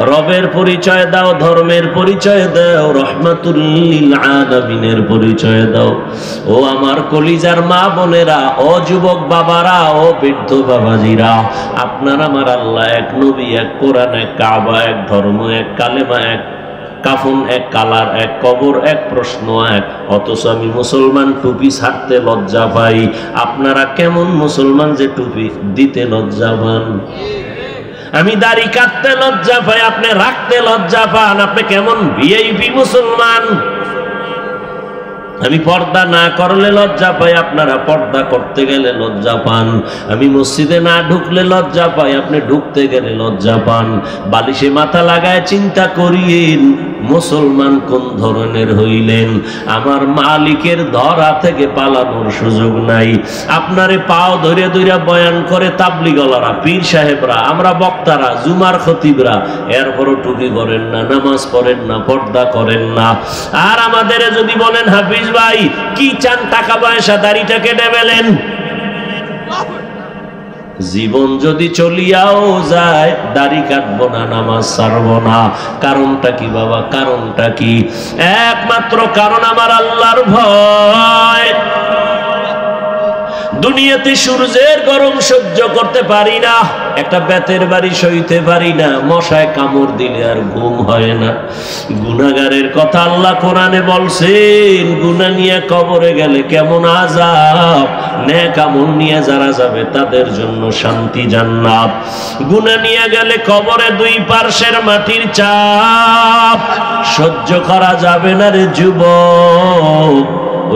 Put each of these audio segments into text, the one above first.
রবের পরিচয় দাও, ধর্মের পরিচয় দাও, রহমাতুল লিল আলামিনের পরিচয় দাও। ও আমার কলিজার মা বোনেরা, ও যুবক বাবারা, ও বৃদ্ধ বাবাজিরা, আপনার আমার আল্লাহ এক, নবী এক, কোরআন এক, কাবা এক, ধর্ম এক, কালেমা এক, কাফন এক, কালার এক, কবর এক, প্রশ্ন এক। অথচ আমি মুসলমান, টুপি ছাড়তে লজ্জা পাই। আপনারা কেমন মুসলমান যে টুপি দিতে লজ্জা পান? আমি দাড়ি কাটতে লজ্জা পাই, আপনি রাখতে লজ্জা পান। আপনি কেমন ভিআইপি মুসলমান? আমি পর্দা না করলে লজ্জা পাই, আপনারা পর্দা করতে গেলে লজ্জা পান। আমি মসজিদে না ঢুকলে লজ্জা পাই, আপনি ঢুকতে গেলে লজ্জা পান। বালিশে মাথা লাগায় চিন্তা করিয়েন মুসলমান কোন ধরনের হইলেন। আমার মালিকের ধরা থেকে পালানোর সুযোগ নাই। আপনারে পাও ধরে ধরে বয়ান করে তাবলিগলারা, পীর সাহেবরা, আমরা বক্তারা, জুমার খতিবরা, এরপরও টুপি করেন না, নামাজ পড়েন না, পর্দা করেন না। আর আমাদের যদি বলেন হাফিজ ভাই কি চান, টাকা পয়সা, দাড়িটা কেটে ফেলেন। জীবন যদি চলিয়াও যায়, দাড়ি কাটবো না, নামাজ ছাড়বো না। কারণটা কি বাবা? কারণটা কি? একমাত্র কারণ আমার আল্লাহর ভয়। দুনিয়াতে সূর্যের গরম সহ্য করতে পারি না, একটা বেতের বাড়ি সইতে পারি না, মশায় কামড় দিলে আর ঘুম হয় না। গুনাহগারের কথা আল্লাহ কোরআনে বলছেন, গুনাহ নিয়ে কবরে গেলে কেমন আযাব, নেক আমল নিয়ে যারা যাবে তাদের জন্য শান্তি জান্নাত। গুনাহ নিয়ে গেলে কবরে দুই পার্শ্বের মাটির চাপ সহ্য করা যাবে না রে যুবক।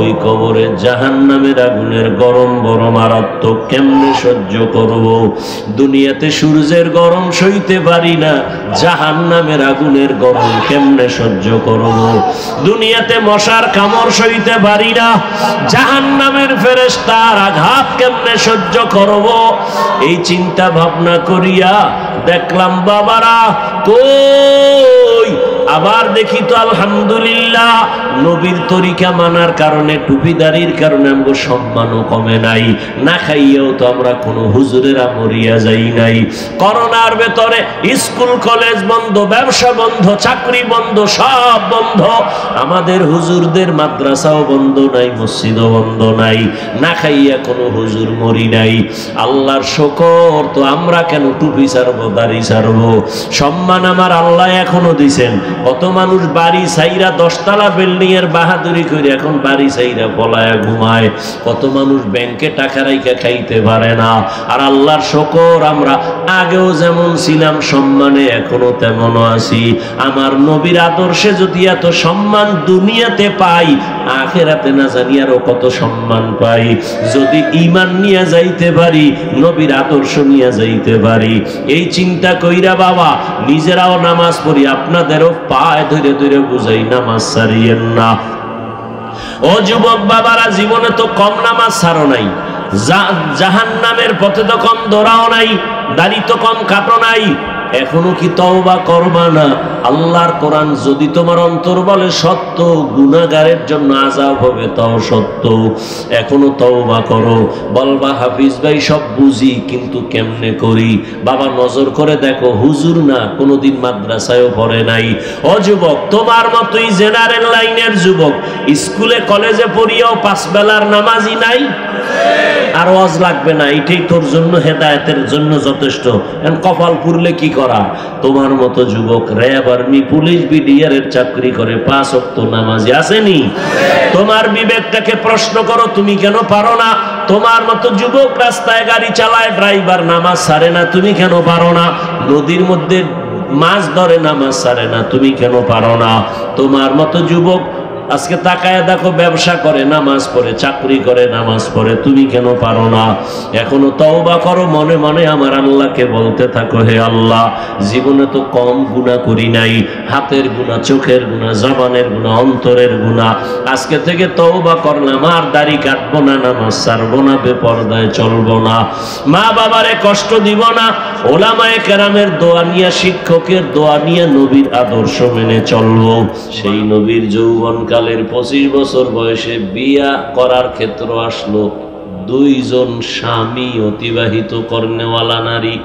ওই কবরে জাহান্নামের আগুনের গরম বড় মারাত্মক, কেমনে সহ্য করব? দুনিয়াতে সূর্যের গরম সইতে পারি না, জাহান্নামের আগুনের গরম কেমনে সহ্য করব? দুনিয়াতে মশার কামড় সইতে পারি না, জাহান্নামের ফেরেশতার আঘাত কেমনে সহ্য করব? এই চিন্তা ভাবনা করিয়া দেখলাম বাবারা কই, আবার দেখি তো আলহামদুলিল্লাহ নবীর তরিকা মানার কারণে, টুপিদারির কারণে আমাদের সম্মানও কমে নাই। না খাইয়েও তো আমরা কোনো হুজুরেরা মরিয়া যাই নাই। করোনার ভেতরে স্কুল কলেজ বন্ধ, ব্যবসা বন্ধ, চাকরি বন্ধ, সব বন্ধ। আমাদের হুজুরদের মাদ্রাসাও বন্ধ নাই, মসজিদও বন্ধ নাই। না খাইয়া কোনো হুজুর মরি নাই। আল্লাহর শুকর, তো আমরা কেন টুপি ছাড়বো, দাড়ি ছাড়বো? সম্মান আমার আল্লাহ এখনো দিছেন। কত মানুষ বাড়ি ছাইরা 10 তলা বিল্ডিং এর বাহাদুরি করে এখন বাড়ি ছাইরা পলায়া ঘুমায়। কত মানুষ ব্যাংকে টাকা রাইখা খাইতে পারে না। আর আল্লাহর শুকর, আমরা আগেও যেমন ছিলাম সম্মানে এখনো তেমনও আছি। আমার নবীর আদর্শে যদি এত সম্মান দুনিয়াতে পাই, আখিরাতে না জানি আরো কত সম্মান পাই। যদি ঈমান নিয়ে যাইতে পারি, নবীর আদর্শ নিয়ে যাইতে পারি, এই চিন্তা কইরা বাবা নিজেরাও নামাজ পড়ি, আপনাদেরও পায়ে ধরে ধরে বুঝাই নামাজ ছাড়িয়েন না। ও যুবক বাবারা, জীবনে তো কম নামাজ ছাড়ো নাই, জাহান্নামের পথে তো কম দৌড়াও নাই, দাড়ি তো কম কাটো নাই। এখনো কি তওবা করবা না? আল্লাহর কোরআন যদি তোমার অন্তর বলে সত্য, গুনাহগারের জন্য আযাব হবে তাও সত্য। এখনো তওবা করো। বলবা হাফিজ ভাই সব বুঝি, কিন্তু কেমনে করি? বাবা নজর করে দেখো, হুজুর না, কোনোদিন মাদ্রাসায়ও পড়ে নাই। ও যুবক, তোমার মতোই জেনারেল লাইনের যুবক, স্কুলে কলেজে পড়িয়াও 5 বেলার নামাজই নাই। আর ওয়াজ লাগবে না, এটাই তোর জন্য হেদায়েতের জন্য যথেষ্ট। এখন কপাল পুরলে কি করা? তোমার মতো যুবক র্যাব, আর্মি, পুলিশ, বিডিআর এর চাকরি করে, 5 ওয়াক্ত নামাজি আসেনি? তোমার বিবেকটাকে প্রশ্ন করো, তুমি কেন পারো না? তোমার মতো যুবক রাস্তায় গাড়ি চালায়, ড্রাইভার, নামাজ ছাড়ে না, তুমি কেন পারো না? নদীর মধ্যে মাছ ধরে, নামাজ ছাড়ে না, তুমি কেন পারো না? তোমার মতো যুবক আজকে তাকায় দেখো, ব্যবসা করে, নামাজ পড়ে, চাকরি করে, নামাজ পড়ে, তুমি কেন পারো না? এখনো তওবা করো, মনে মনে আমার আল্লাহকে বলতে থাকো, হে আল্লাহ, জীবনে তো কম গুনাহ করি নাই, হাতের গুনাহ, চোখের গুনাহ, জবানের গুনাহ, অন্তরের গুনাহ। আজকে থেকে তওবা করলাম, আর দাড়ি কাটবো না, নামাজ ছাড়বো না, বেপরদায় চলবো না, মা বাবারে কষ্ট দিব না, ওলামায়ে কেরামের দোয়া নিয়ে, শিক্ষকের দোয়া নিয়ে নবীর আদর্শ মেনে চলবো। সেই নবীর যৌবন কালের 25 বছর বয়সে বিয়া করার ক্ষেত্র আসলো। 2 জন স্বামী অতিবাহিত কর্নেওয়ালা নারী।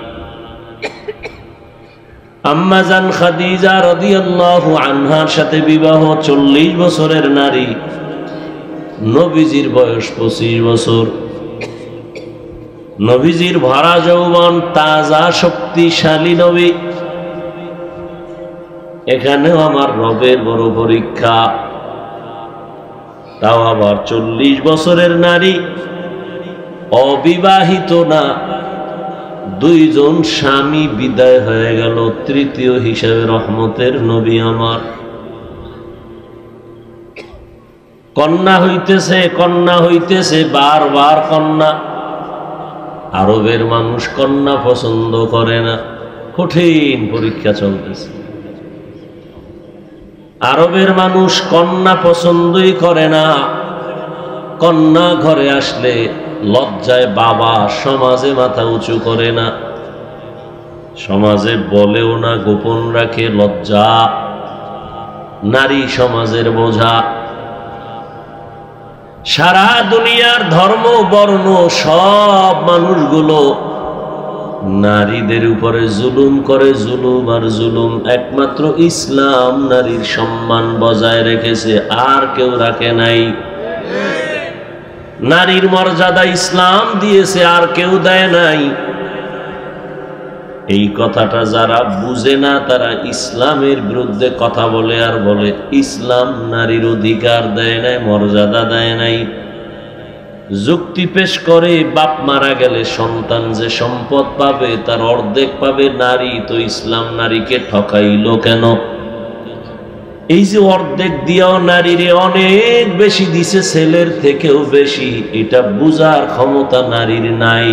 আম্মা জান খাদিজা রাদিয়াল্লাহু আনহার সাথে বিবাহ, 40 বছরের নারী। নবীজির বয়স 25 বছর। নবীজির ভরা যৌবন, তাজা শক্তিশালী নবী। এখানেও আমার রবের বড় পরীক্ষা। তাও আবার 40 বছরের নারী, অবিবাহিত না। 2 জন স্বামী বিদায় হয়ে গেল, তৃতীয় হিসাবে রহমতের নবী আমার। কন্যা হইতেছে বারবার কন্যা। আরবের মানুষ কন্যা পছন্দ করে না, কঠিন পরীক্ষা চলতেছে। আরবের মানুষ কন্যা পছন্দই করে না। কন্যা ঘরে আসলে লজ্জায় বাবা সমাজে মাথা উঁচু করে না, সমাজে বলেও না, গোপন রাখে, লজ্জা। নারী সমাজের বোঝা। সারা দুনিয়ার ধর্ম বর্ণ সব মানুষগুলো নারীদের উপরে জুলুম করে, জুলুম আর জুলুম। একমাত্র ইসলাম নারীর সম্মান বজায় রেখেছে, আর কেউ রাখে নাই। নারীর মর্যাদা ইসলাম দিয়েছে, আর কেউ দেয় নাই। এই কথাটা যারা বুঝে না তারা ইসলামের বিরুদ্ধে কথা বলে আর বলে ইসলাম নারীর অধিকার দেয় নাই, মর্যাদা দেয় নাই। যুক্তি পেশ করে বাপ মারা গেলে সন্তান যে সম্পদ পাবে তার অর্ধেক পাবে নারী, তো ইসলাম নারীকে ঠকাইলো কেন? এই যে অর্ধেক দিয়াও নারীরে অনেক বেশি দিছে, ছেলের থেকেও বেশি, এটা বুঝার ক্ষমতা নারীর নাই।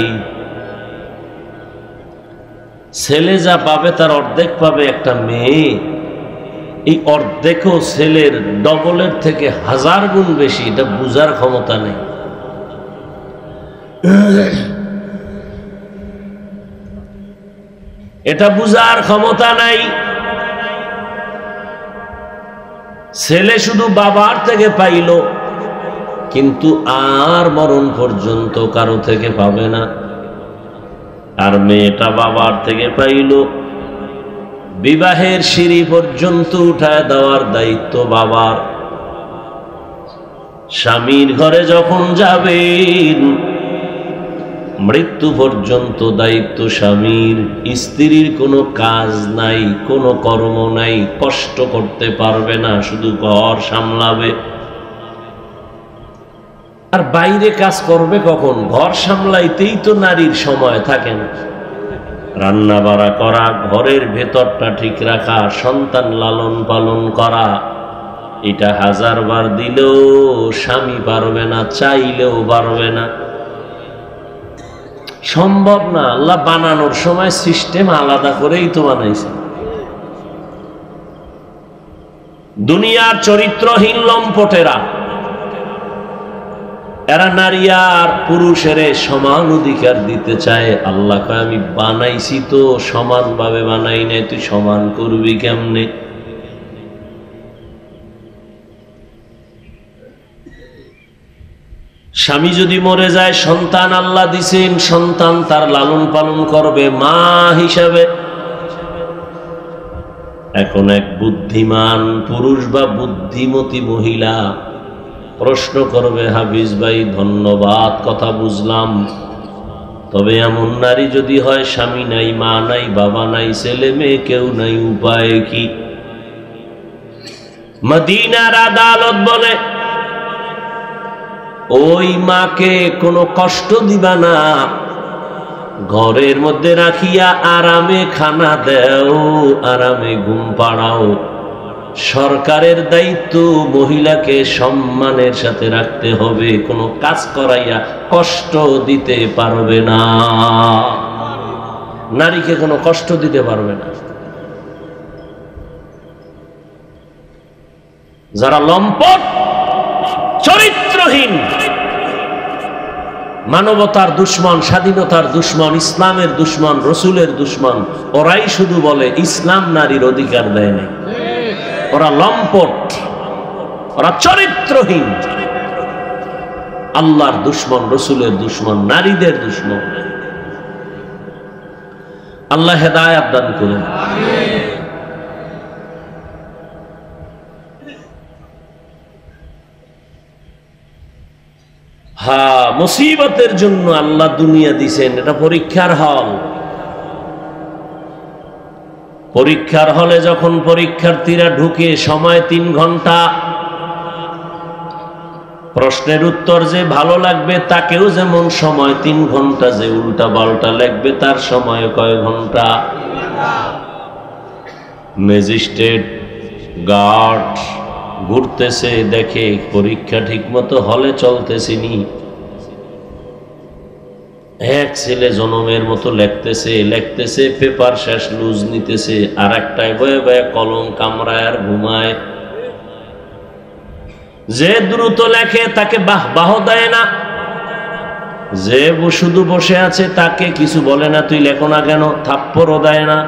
ছেলে যা পাবে তার অর্ধেক পাবে একটা মেয়ে, এই অর্ধেকও ছেলের ডবলের থেকে 1000 গুণ বেশি, এটা বুঝার ক্ষমতা নেই। এটা বুঝার ক্ষমতা নাই। ছেলে শুধু বাবার থেকে পাইল, কিন্তু আর মরণ পর্যন্ত কারো থেকে পাবে না। আর মেয়েটা বাবার থেকে পাইল, বিবাহের সিঁড়ি পর্যন্ত উঠায় দেওয়ার দায়িত্ব বাবার। স্বামীর ঘরে যখন যাবেন মৃত্যু পর্যন্ত দায়িত্ব স্বামীর। স্ত্রীর কোনো কাজ নাই, কোনো কর্ম নাই, কষ্ট করতে পারবে না, শুধু ঘর সামলাবে। আর বাইরে কাজ করবে কখন? ঘর সামলাইতেই তো নারীর সময় থাকে না। রান্না বাড়া করা, ঘরের ভেতরটা ঠিক রাখা, সন্তান লালন পালন করা, এটা 1000 বার দিলেও স্বামী পারবে না, চাইলেও পারবে না, সম্ভব না। আল্লাহ বানানোর সময় সিস্টেম আলাদা করেই তো বানাইছে। দুনিয়ার চরিত্রহীন লম্পটেরা, এরা নারী আর পুরুষের সমান অধিকার দিতে চায়। আল্লাহ কয় আমি বানাইছি তো সমানভাবে বানাই নাই, তুই সমান করবি কেমনে? স্বামী যদি মরে যায়, সন্তান আল্লাহ দিছেন, সন্তান তার লালন পালন করবে মা হিসাবে। এখন এক বুদ্ধিমান পুরুষ বা বুদ্ধিমতী মহিলা প্রশ্ন করবে, হাফিজ ভাই ধন্যবাদ, কথা বুঝলাম, তবে এমন নারী যদি হয় স্বামী নাই, মা নাই, বাবা নাই, ছেলে মেয়ে কেউ নাই, উপায় কি? মদিনার আদালত বলে ওই মাকে কোনো কষ্ট দিবা না, ঘরের মধ্যে রাখিয়া আরামে খানা দেও, আরামে ঘুম পাড়াও। সরকারের দায়িত্ব মহিলাকে সম্মানের সাথে রাখতে হবে, কোনো কাজ করাইয়া কষ্ট দিতে পারবে না। নারীকে কোনো কষ্ট দিতে পারবে না। যারা লম্পট, চরিত্রহীন, মানবতার দুশ্মন, স্বাধীনতার দুশ্মন, ইসলামের দুশ্মন, রসুলের দুশ্মন, ওরাই শুধু বলে ইসলাম নারীর অধিকার দেয় না। ওরা লম্পট, ওরা চরিত্রহীন, আল্লাহর দুশ্মন, রসুলের দুশ্মন, নারীদের দুশ্মন। আল্লাহ হেদায়েত দান করুন। হ্যাঁ, মুসিবতের জন্য আল্লাহ দুনিয়া দিছেন, এটা পরীক্ষার হল। পরীক্ষার হলে যখন পরীক্ষার্থীরা ঢুকে, সময় 3 ঘন্টা, প্রশ্নের উত্তর যে ভালো লাগবে তাকেও যেমন সময় 3 ঘন্টা, যে উল্টা পাল্টা লাগবে তার সময় কয় ঘন্টা। ম্যাজিস্ট্রেট গার্ড ঘুরতেছে, দেখে পরীক্ষা ঠিক মতো হলে চলতেছিনি। এক ছেলে জনমের মতো লেখতেছে, পেপার শেষ, লুজ নিতেছে, আর একটাই বয়ে বয়ে কলম কামড়ায় আর ঘুমায়। যে দ্রুত লেখে তাকে বাহ দেয় না, যে শুধু বসে আছে তাকে কিছু বলে না, তুই লেখো না কেন, থাপ্পড়ও দেয় না।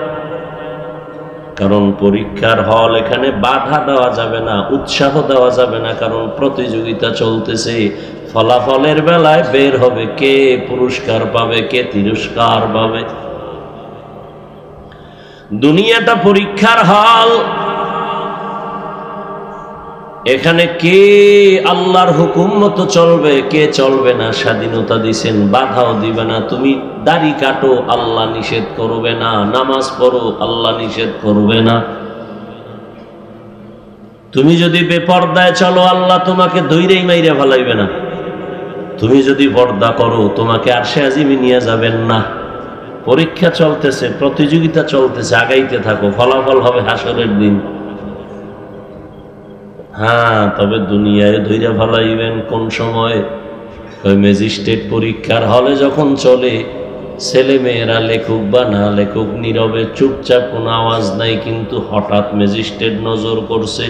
কারণ পরীক্ষার হল, এখানে বাধা দেওয়া যাবে না, উৎসাহ দেওয়া যাবে না, কারণ প্রতিযোগিতা চলতেছে। ফলাফলের বেলায় বের হবে কে পুরস্কার পাবে, কে তিরস্কার পাবে। দুনিয়াটা পরীক্ষার হল। এখানে কে আল্লাহর হুকুম মতো চলবে, কে চলবে না, স্বাধীনতা দিছেন, বাধাও দিবে না। তুমি দাড়ি কাটো, আল্লাহ নিষেধ করবে না। নামাজ পড়ো, আল্লাহ নিষেধ করবে না। তুমি যদি বেপরদায় চলো, আল্লাহ তোমাকে দৈরেই মাইরে ফেলাইবে না। তুমি যদি পর্দা করো, তোমাকে আরশে আজিমে নিয়ে যাবেন না। পরীক্ষা চলতেছে, প্রতিযোগিতা চলতেছে, আগাইতে থাকো, ফলাফল হবে হাসরের দিন। হ্যাঁ, তবে দুনিয়ায় ধৈর্য ফলাইবেন কোন সময়? ওই ম্যাজিস্ট্রেট পরীক্ষার হলে যখন চলে, ছেলে মেয়েরা লেখুক বা না লেখুক, নীরবে চুপচাপ, কোনো আওয়াজ নাই, কিন্তু হঠাৎ ম্যাজিস্ট্রেট নজর করছে,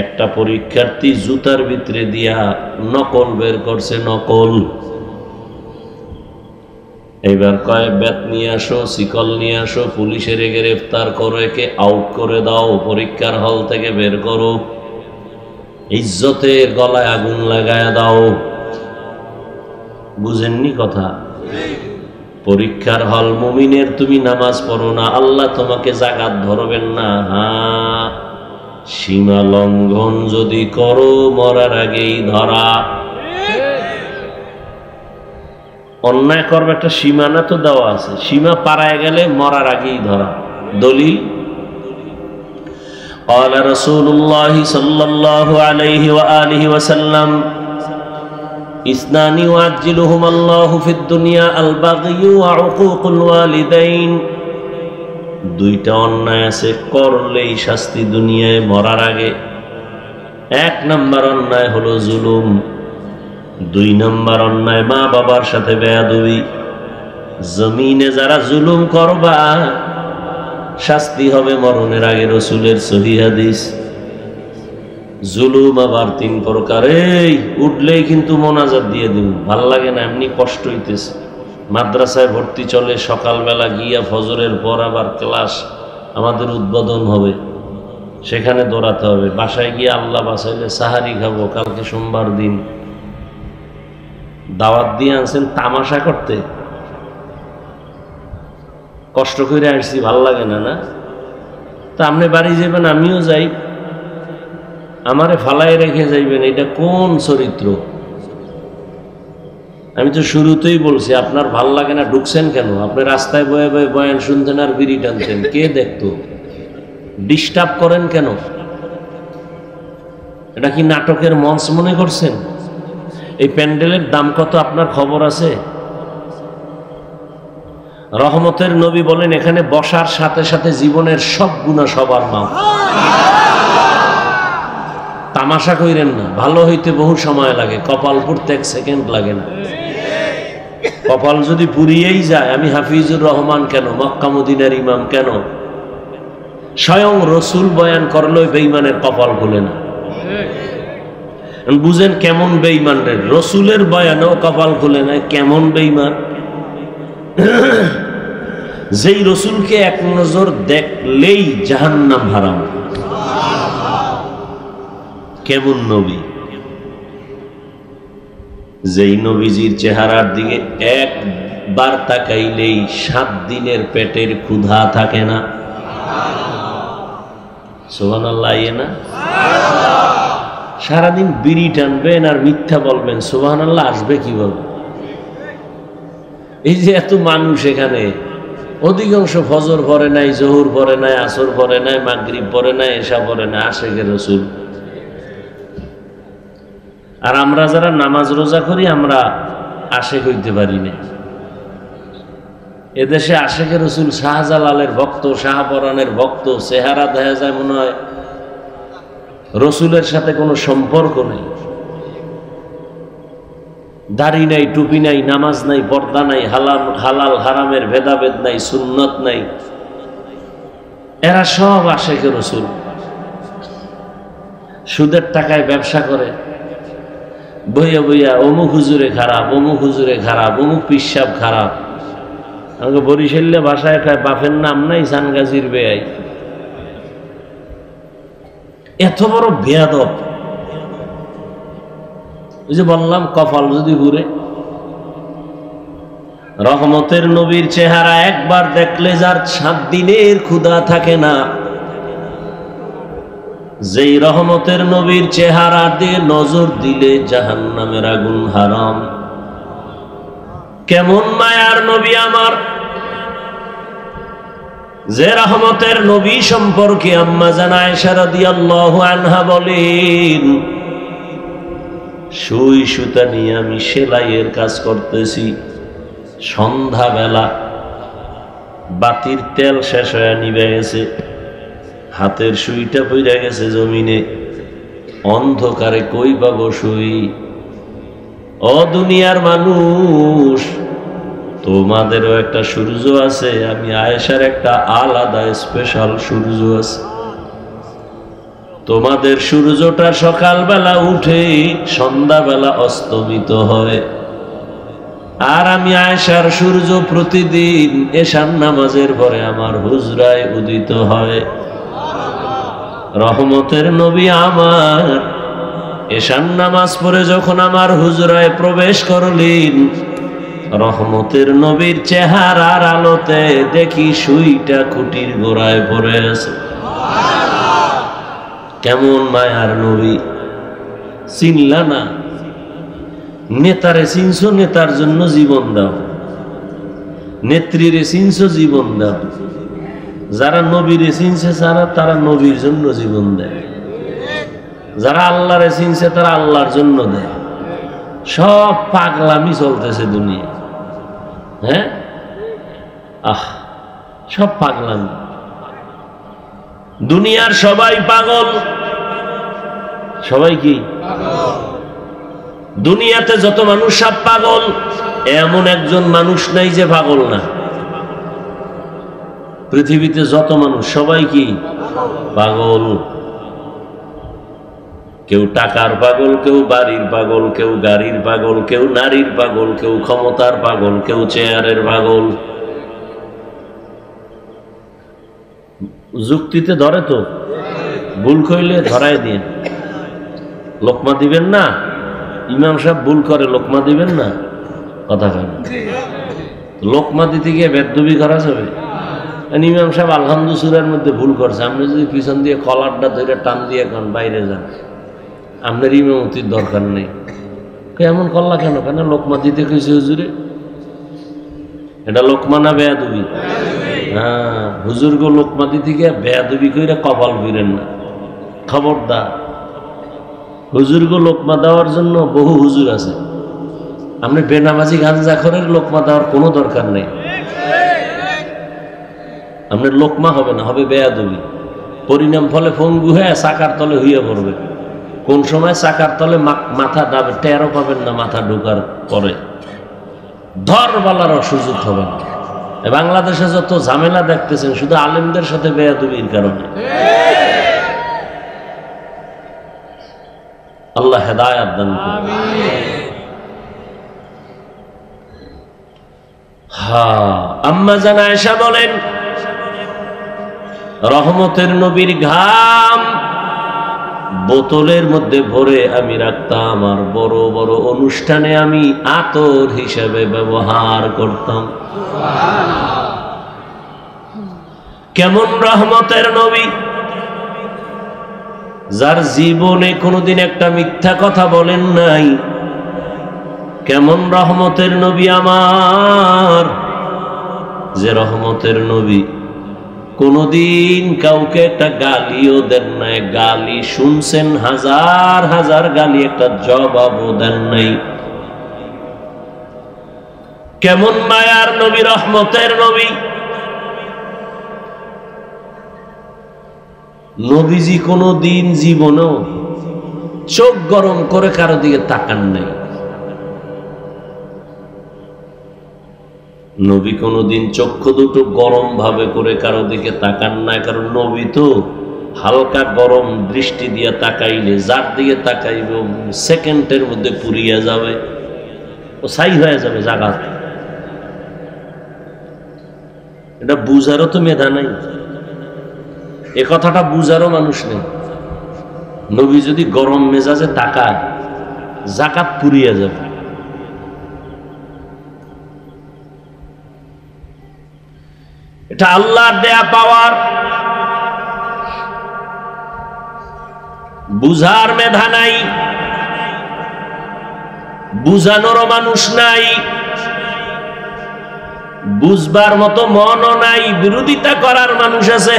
একটা পরীক্ষার্থী জুতার ভিতরে দিয়া নকল বের করছে, নকল। এইবার কয়, ব্যাট নিয়ে আসো, শিকল নিয়ে আসো, পুলিশের গ্রেফতার করো, একে আউট করে দাও, পরীক্ষার হল থেকে বের করো, ইজ্জতের গলায় আগুন লাগায় দাও। বুঝেননি কথা? পরীক্ষার হল মুমিনের, তুমি নামাজ পড়ো না, আল্লাহ তোমাকে জাগাত ধরবেন না। হ্যাঁ, সীমা লঙ্ঘন যদি করো, মরার আগেই ধরা। অন্যায় করবে, একটা সীমানা তো দেওয়া আছে, সীমা পারায় গেলে মরার আগেই ধরা। দলিল, قال رسول الله صلى الله عليه وآله وسلم اثنان يعجلهما الله في الدنيا البغي وعقوق الوالدين। দুইটা অন্যায় আছে, করলেই শাস্তি দুনিয়ায় মরার আগে। 1 নম্বর অন্যায় হলো জুলুম, 2 নম্বর অন্যায় মা বাবার সাথে বেয়াদবি। জমিনে যারা জুলুম করবা, শাস্তি হবে মরণের আগে, রাসূলের সহিহ হাদিস। জুলুম আবার 3 প্রকার। এই উঠলেই কিন্তু মোনাজাত দিয়ে দিন, ভাল লাগে না, এমনি কষ্ট হইতেছে। মাদ্রাসায় ভর্তি চলে, সকালবেলা গিয়া ফজরের পর আবার ক্লাস, আমাদের উদ্বোধন হবে, সেখানে দৌড়াতে হবে। বাসায় গিয়ে আল্লাহ বাসাইলে সাহারি খাবো, কালকে সোমবার দিন। দাওয়াত দিয়ে আনছেন তামাশা করতে, কষ্ট করে আসছি, ভাল লাগে না, না? তা আপনি বাড়ি যাবেন, আমিও যাই, আমারে ফালাই রেখে যাইবেন, এটা কোন চরিত্র? আমি তো শুরুতেই বলছি, আপনার ভাল লাগে না, ঢুকছেন কেন? আপনি রাস্তায় বয়ে বয়ে বয়ান শুনতেন আর বিড়ি টানতেন, কে দেখতো? ডিস্টার্ব করেন কেন? এটা কি নাটকের মঞ্চ মনে করছেন? এই প্যান্ডেলের দাম কত আপনার খবর আছে? রহমতের নবী বলেন, এখানে বসার সাথে সাথে জীবনের সব গুনাহ সবার মাফ। তামাশা কইরেন না, ভালো হইতে বহু সময় লাগে, কপাল পুড়তে 1 সেকেন্ড লাগে না। কপাল যদি পুড়িয়েই যায়, আমি হাফিজুর রহমান কেন, মক্কা মদিনার ইমাম কেন, স্বয়ং রসুল বয়ান করলেও বেঈমানের কপাল খুলে না। বুঝেন কেমন বেঈমান রে? রসুলের বয়ানেও কপাল খুলে না, কেমন বেঈমান? যেই রসুলকে 1 নজর দেখলেই জাহান্নাম হারাম, কেমন নবী? যেই নবীজির চেহারার দিকে একবার তাকাইলেই 7 দিনের পেটের ক্ষুধা থাকে না। সুবহানাল্লাহ। না সারাদিন বিড়ি টানবেন আর মিথ্যা বলবেন, সুবহানাল্লাহ আসবে কিভাবে? এই যে এত মানুষ এখানে, অধিকাংশ ফজর পড়ে নাই, জোহর পড়ে নাই, আসর পড়ে নাই, মাগরিব পড়ে নাই, এশা পড়ে নাই, আশেকের রাসূল। আর আমরা যারা নামাজ রোজা করি আমরা আশেক হইতে পারি না। এদেশে আশেকের রাসূল শাহজালালের ভক্ত, শাহপরানের ভক্ত, চেহারা দেখা যায় মনে হয় রসুলের সাথে কোনো সম্পর্ক নেই। দাড়ি নাই, টুপি নাই, নামাজ নাই, পর্দা নাই, হালাল হারামের ভেদাভেদ নাই, সুন্নত নাই, এরা সব আশেকে রসুল। সুদের টাকায় ব্যবসা করে, বইয়া বইয়া অমুক হুজুরে খারাপ, অমুক হুজুরে খারাপ, অমুক পিসাব খারাপ। আমাকে বরিশালে ভাষায় খায় বাপের নাম নাই সানগাজির বেয়াই। এত বড় বেয়াদব। ওই যে বললাম কপাল যদি ঘুরে। রহমতের নবীর চেহারা একবার দেখলে যার 7 দিনের ক্ষুধা থাকে না, যেই রহমতের নবীর চেহারা দিয়ে নজর দিলে জাহান্নামের আগুন হারাম। কেমন মায়ার নবী আমার, যে রহমতের নবী সম্পর্কে আম্মা জান আয়েশা রাদিয়াল্লাহু আনহা বলেন, সুই সুতা নিয়ে আমি সেলাইয়ের কাজ করতেছি, সন্ধ্যাবেলা বাতির তেল শেষ হয়ে নিভে গেছে, হাতের সুইটা পইরা গেছে জমিনে, অন্ধকারে কই পাবো সুই? ও দুনিয়ার মানুষ, তোমাদেরও একটা সূর্য আছে, আমি আয়েশার একটা আলাদা স্পেশাল সূর্য আছে। তোমাদের সূর্যটা সকালবেলা উঠে সন্ধ্যাবেলা অস্তমিত হয়, আর আমি আয়েশার সূর্য প্রতিদিন এশার নামাজের পরে আমার হুজরায় উদিত হয়। রহমতের নবী আমার এশার নামাজ পড়ে যখন আমার হুজরায় প্রবেশ করলেন, রহমতের নবীর চেহারার আলোতে দেখি সুইটা খুঁটির গোড়ায় পড়ে আছে। কেমন মায়ার নবী, চিনলা না? নেতারে চিনছো, নেতার জন্য জীবন দাও। নেত্রীরে চিনছো, জীবন দাও। যারা নবীরে চিনছে তারা নবীর জন্য জীবন দেয়। যারা আল্লাহরে চিনছে তারা আল্লাহর জন্য দেয়। সব পাগলামি চলতেছে দুনিয়া। হ্যাঁ, সব পাগলামি। দুনিয়ার সবাই পাগল। সবাই কি? দুনিয়াতে যত মানুষ সব পাগল, এমন একজন মানুষ নাই যে পাগল না। পৃথিবীতে যত মানুষ সবাই কি? পাগল। কেউ টাকার পাগল, কেউ বাড়ির পাগল, কেউ গাড়ির পাগল, কেউ নারীর পাগল, কেউ ক্ষমতার পাগল, কেউ চেয়ারের পাগল। যুক্তিতে ধরে তো, ভুল কইলে ধরায় দিয়ে লোকমা দিবেন না। ইমাম সাহেব ভুল করে, লোকমা দিবেন না, কথা কয় না। লোকমা দিতে গিয়ে বেদবি করা যাবে? ইমাম সাহেব আলহামদুলিল্লাহ সূরার মধ্যে ভুল করছে, আপনি যদি পিছন দিয়ে কলারটা ধরে টান দিয়ে এখন বাইরে যান, আপনার ইমামতির দরকার নেই। এমন করলা কেন? কেন লোকমা দিতে কইছে হুজুরে? এটা লোকমা না বেয়াদবি? হ্যাঁ, হুজুর গো লোকমা দিতে গিয়ে বেয়াদবি কইরা কপাল ফিরেন না, খবরদার। হুজুর গো লোকমা দেওয়ার জন্য বহু হুজুর আছে। আপনি বেনামাজি গাঞ্জাখরের লোকমা দেওয়ার কোনো দরকার নেই। আপনার লোকমা হবে না, হবে বেয়াদবি। পরিণাম ফলে ফঙ্গু হয়ে চাকার তলে হইয়া পড়বে। কোন সময় চাকার তলে মাথা ডাবে টেরও পাবেন না, মাথা ঢোকার পরে ধর বলার সুযোগ হবে না। বাংলাদেশে যত ঝামেলা দেখতেছেন শুধু আলেমদের সাথে বেয়াদবির কারণে। আল্লাহ হেদায়েত দান করুন। আম্মা জান আয়েশা বলেন, রহমতের নবীর ঘাম বোতলের মধ্যে ভরে আমি রাখতাম, আর বড় বড় অনুষ্ঠানে আমি আতর হিসেবে ব্যবহার করতাম। কেমন রহমতের নবী, যার জীবনে কোনোদিন একটা মিথ্যা কথা বলেন নাই। কেমন রহমতের নবী আমার, যে রহমতের নবী কোনদিন কাউকে একটা গালিও দেন নাই, গালি শুনছেন হাজার হাজার গালি, একটা জবাবও দেন নাই। কেমন মায়ার নবী, রহমতের নবী। নবীজি কোনদিন জীবনেও চোখ গরম করে কারো দিকে তাকান নাই। নবী কোনদিন চক্ষু দুটো গরম ভাবে করে কারো দিকে তাকান নাই, কারণ নবী তো হালকা গরম দৃষ্টি দিয়ে তাকাইলে যার দিকে তাকাইবে সেকেন্ডের মধ্যে পুড়িয়া যাবে, ও ছাই হয়ে যাবে জায়গা। এটা বুঝারও তো মেধা নাই, এ কথাটা বুঝারও মানুষ নেই। নবী যদি গরম মেজাজে তাকায় জাকাত পুড়িয়া যাবে। এটা আল্লাহর দেয়া পাওয়ার, বুঝার মেধা নাই, বুঝানোরও মানুষ নাই, বুঝবার মতো মনও নাই, বিরোধিতা করার মানুষ আছে।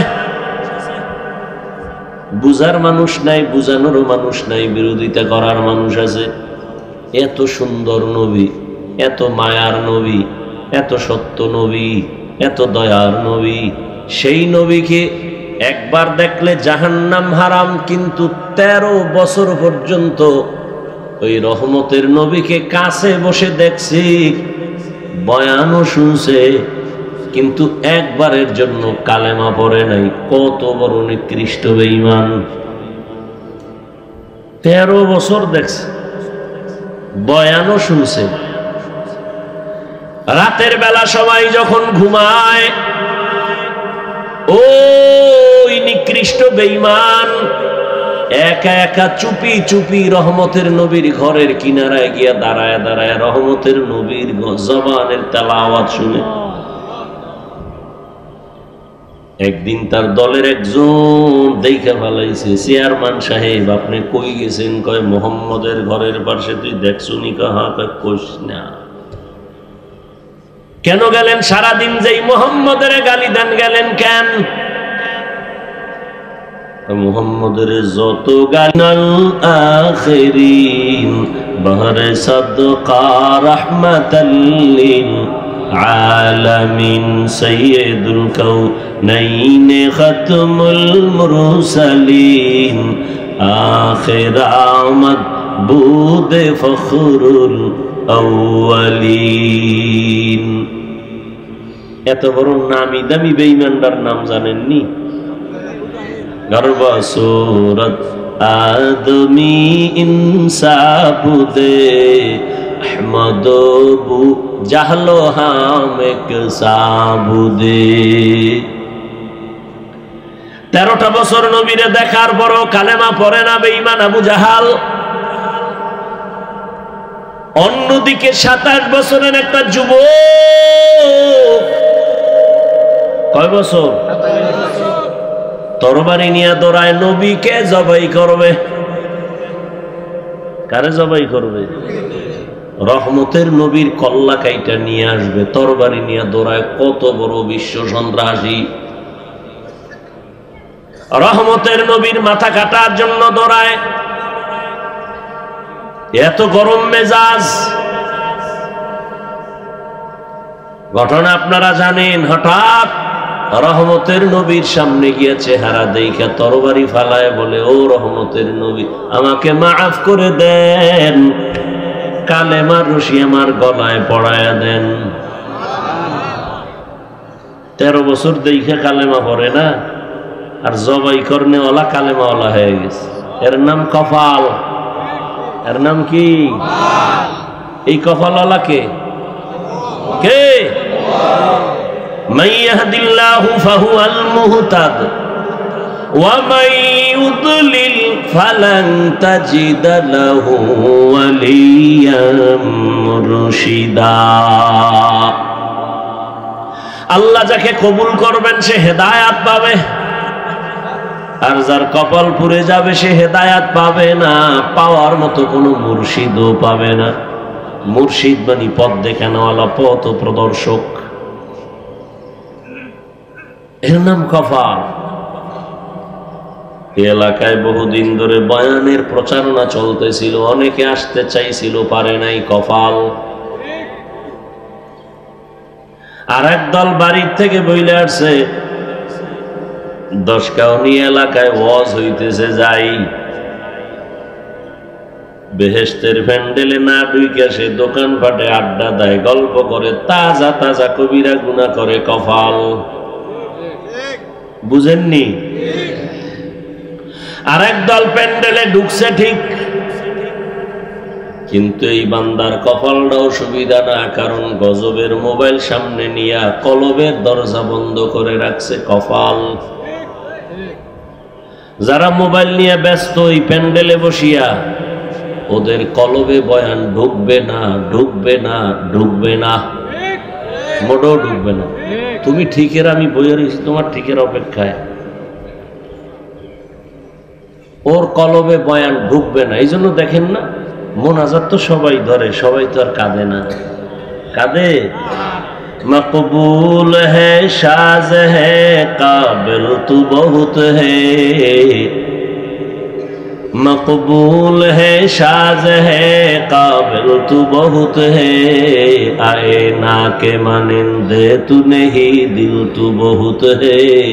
বুঝার মানুষ নাই, বুঝানোরও মানুষ নাই, বিরোধিতা করার মানুষ আছে। এত সুন্দর নবী, এত মায়ার নবী, এত সত্য নবী, এত দয়ার নবী, সেই নবীকে একবার দেখলে জাহান্নাম হারাম, কিন্তু 13 বছর পর্যন্ত ওই রহমতের নবীকে কাছে বসে দেখছি, বয়ানও শুনছে, কিন্তু একবারের জন্য কালেমা পড়ে নাই। কত বড় নিকৃষ্ট বেঈমান! 13 বছর দেখছে, বয়ানও শুনছে। রাতের বেলা সবাই যখন ঘুমায়, ওই নিকৃষ্ট বেঈমান একা একা চুপি চুপি রহমতের নবীর ঘরের কিনারায় গিয়া দাঁড়ায় দাঁড়ায় রহমতের নবীর জবানের তেলাওয়াত শুনে। একদিন তার দলের একজন দেখে ফেলাইছে, চেয়ারম্যান সাহেব আপনি কই গেছেন? কয় মোহাম্মদের ঘরের পাশে। তুই দেখছুনি? কাহা? কইস না। কেন গেলেন? সারাদিন যেই মোহাম্মদের গালি দেন, গেলেন কেন? মোহাম্মদের যত গানাল আখিরিন বহরে সাদকা রাহমাতাল লিল আলামিন সাইয়্যিদুল কাউনাইন খাতমুল মুরসালিন আখির আমদ বুদ ফখরুল আউয়ালিন। এত বড় নামি দামি বেঈমানদার নাম জানেননি? গর্ব সুরত আদমি ইনসাবুদে আহমদ বু জাহলো হাম এক সাবুদে। 13টা বছর নবীরে দেখার পরও কালেমা পড়ে না বেঈমান আবু জাহাল। অন্যদিকে 27 বছরের একটা যুবক, কয় বছর? তরবারি নিয়ে দৌড়ায়, নবীকে জবাই করবে। কারে জবাই করবে? রহমতের নবীর কল্লা কাইটা নিয়ে আসবে, তরবারি নিয়ে দৌড়ায়। কত বড় বিশ্ব সন্ত্রাসী! রহমতের নবীর মাথা কাটার জন্য দৌড়ায়। এত গরম মেজাজ। ঘটনা আপনারা জানেন। হঠাৎ রহমতের নবীর সামনে গিয়ে চেহারা দেখে তরবারি ফালায় বলে, ও রহমতের নবী, আমাকে মাফ করে দেন, কালেমার রশি আমার গলায় পড়ায় দেন। 13 বছর দেখে কালেমা পড়ে না, আর জবাই করনেওয়ালা কালেমাওয়ালা হয়ে গেছে। এর নাম কপাল। এর নাম কি? এই কপালওয়ালা কে? কে? মান ইয়াহদিল্লাহু ফাহুয়াল মুহতাদ ومن يضلل فلن تجد له وليا مرشدا আল্লাহ যাকে কবুল করবেন সে হেদায়েত পাবে, আর যার কপাল পুড়ে যাবে সে হেদায়েত পাবে না, পাওয়ার মতো কোনো মুর্শিদও পাবে না। মুর্শিদ মানে পথ দেখানোওয়ালা, পথ প্রদর্শক, এর নাম কপাল। এলাকায় বহুদিন ধরে বয়ানের প্রচারণা চলতেছিল, অনেকে আসতে চাইছিল, পারে নাই, কপাল। আর একদল বাড়ির থেকে বইলে আসছে, 10 কাউনি এলাকায় ওয়াজ হইতেছে, যাই বেহেশতের প্যান্ডেলে না ঢুকে সে দোকান পাটে আড্ডা দেয়, গল্প করে, তাজা তাজা কবিরা গুনাহ করে, কপাল। বুঝেননি? আর একদল প্যান্ডেলে ঢুকছে ঠিক, কিন্তু এই বান্দার কপালটাও সুবিধা না, কারণ গজবের মোবাইল সামনে নিয়া কলবের দরজা বন্ধ করে রাখছে, কপাল। যারা মোবাইল নিয়ে ব্যস্ত এই প্যান্ডেলে বসিয়া, ওদের কলবে বয়ান ঢুকবে না, ঢুকবে না, ঢুকবে না, মোটেও ঢুকবে না। তুমি ঠিকের, আমি বইয়ে রয়েছি তোমার ঠিকের অপেক্ষায়, ওর কলবে বয়ান ঢুকবে না। এই জন্য দেখেন না, মোনাজাত তো সবাই ধরে, সবাই তো আর কাঁদে না। কাঁদে? মকবুল হ্যায় সাজ হ্যায় কাবিল তু বহুত হ্যায়, মকবুল হ্যায় সাজ হ্যায় কাবিল তু বহুত হ্যায়, আয়ে না কে মানিন্দে তু নেহি দিল তু বহুত হ্যায়,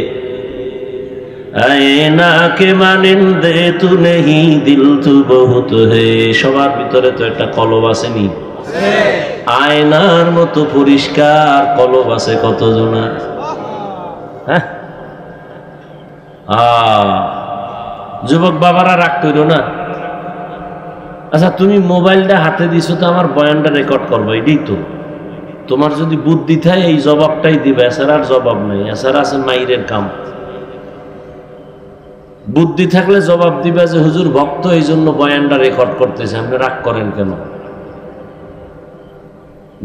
আয়না কে মানিন্দে তু নেহি দিল তু বহুত হে। সবার ভিতরে তো একটা কলব আসেনি? আয়নার মতো পরিষ্কার কলব আছে কতজনার? হ্যাঁ, যুবক বাবারা রাগ করো না। আচ্ছা, তুমি মোবাইলটা হাতে দিছো তো আমার বয়ানটা রেকর্ড করবো, এটাই তো তোমার যদি বুদ্ধি থাকে এই জবাবটাই দিবে, এছাড়া আর জবাব নেই। এছাড়া আছে মাইরের কাম। বুদ্ধি থাকলে জবাব দিবে যে হুজুর ভক্ত, এই জন্য বয়ানটা রেকর্ড করতেছে, আপনি রাগ করেন কেন?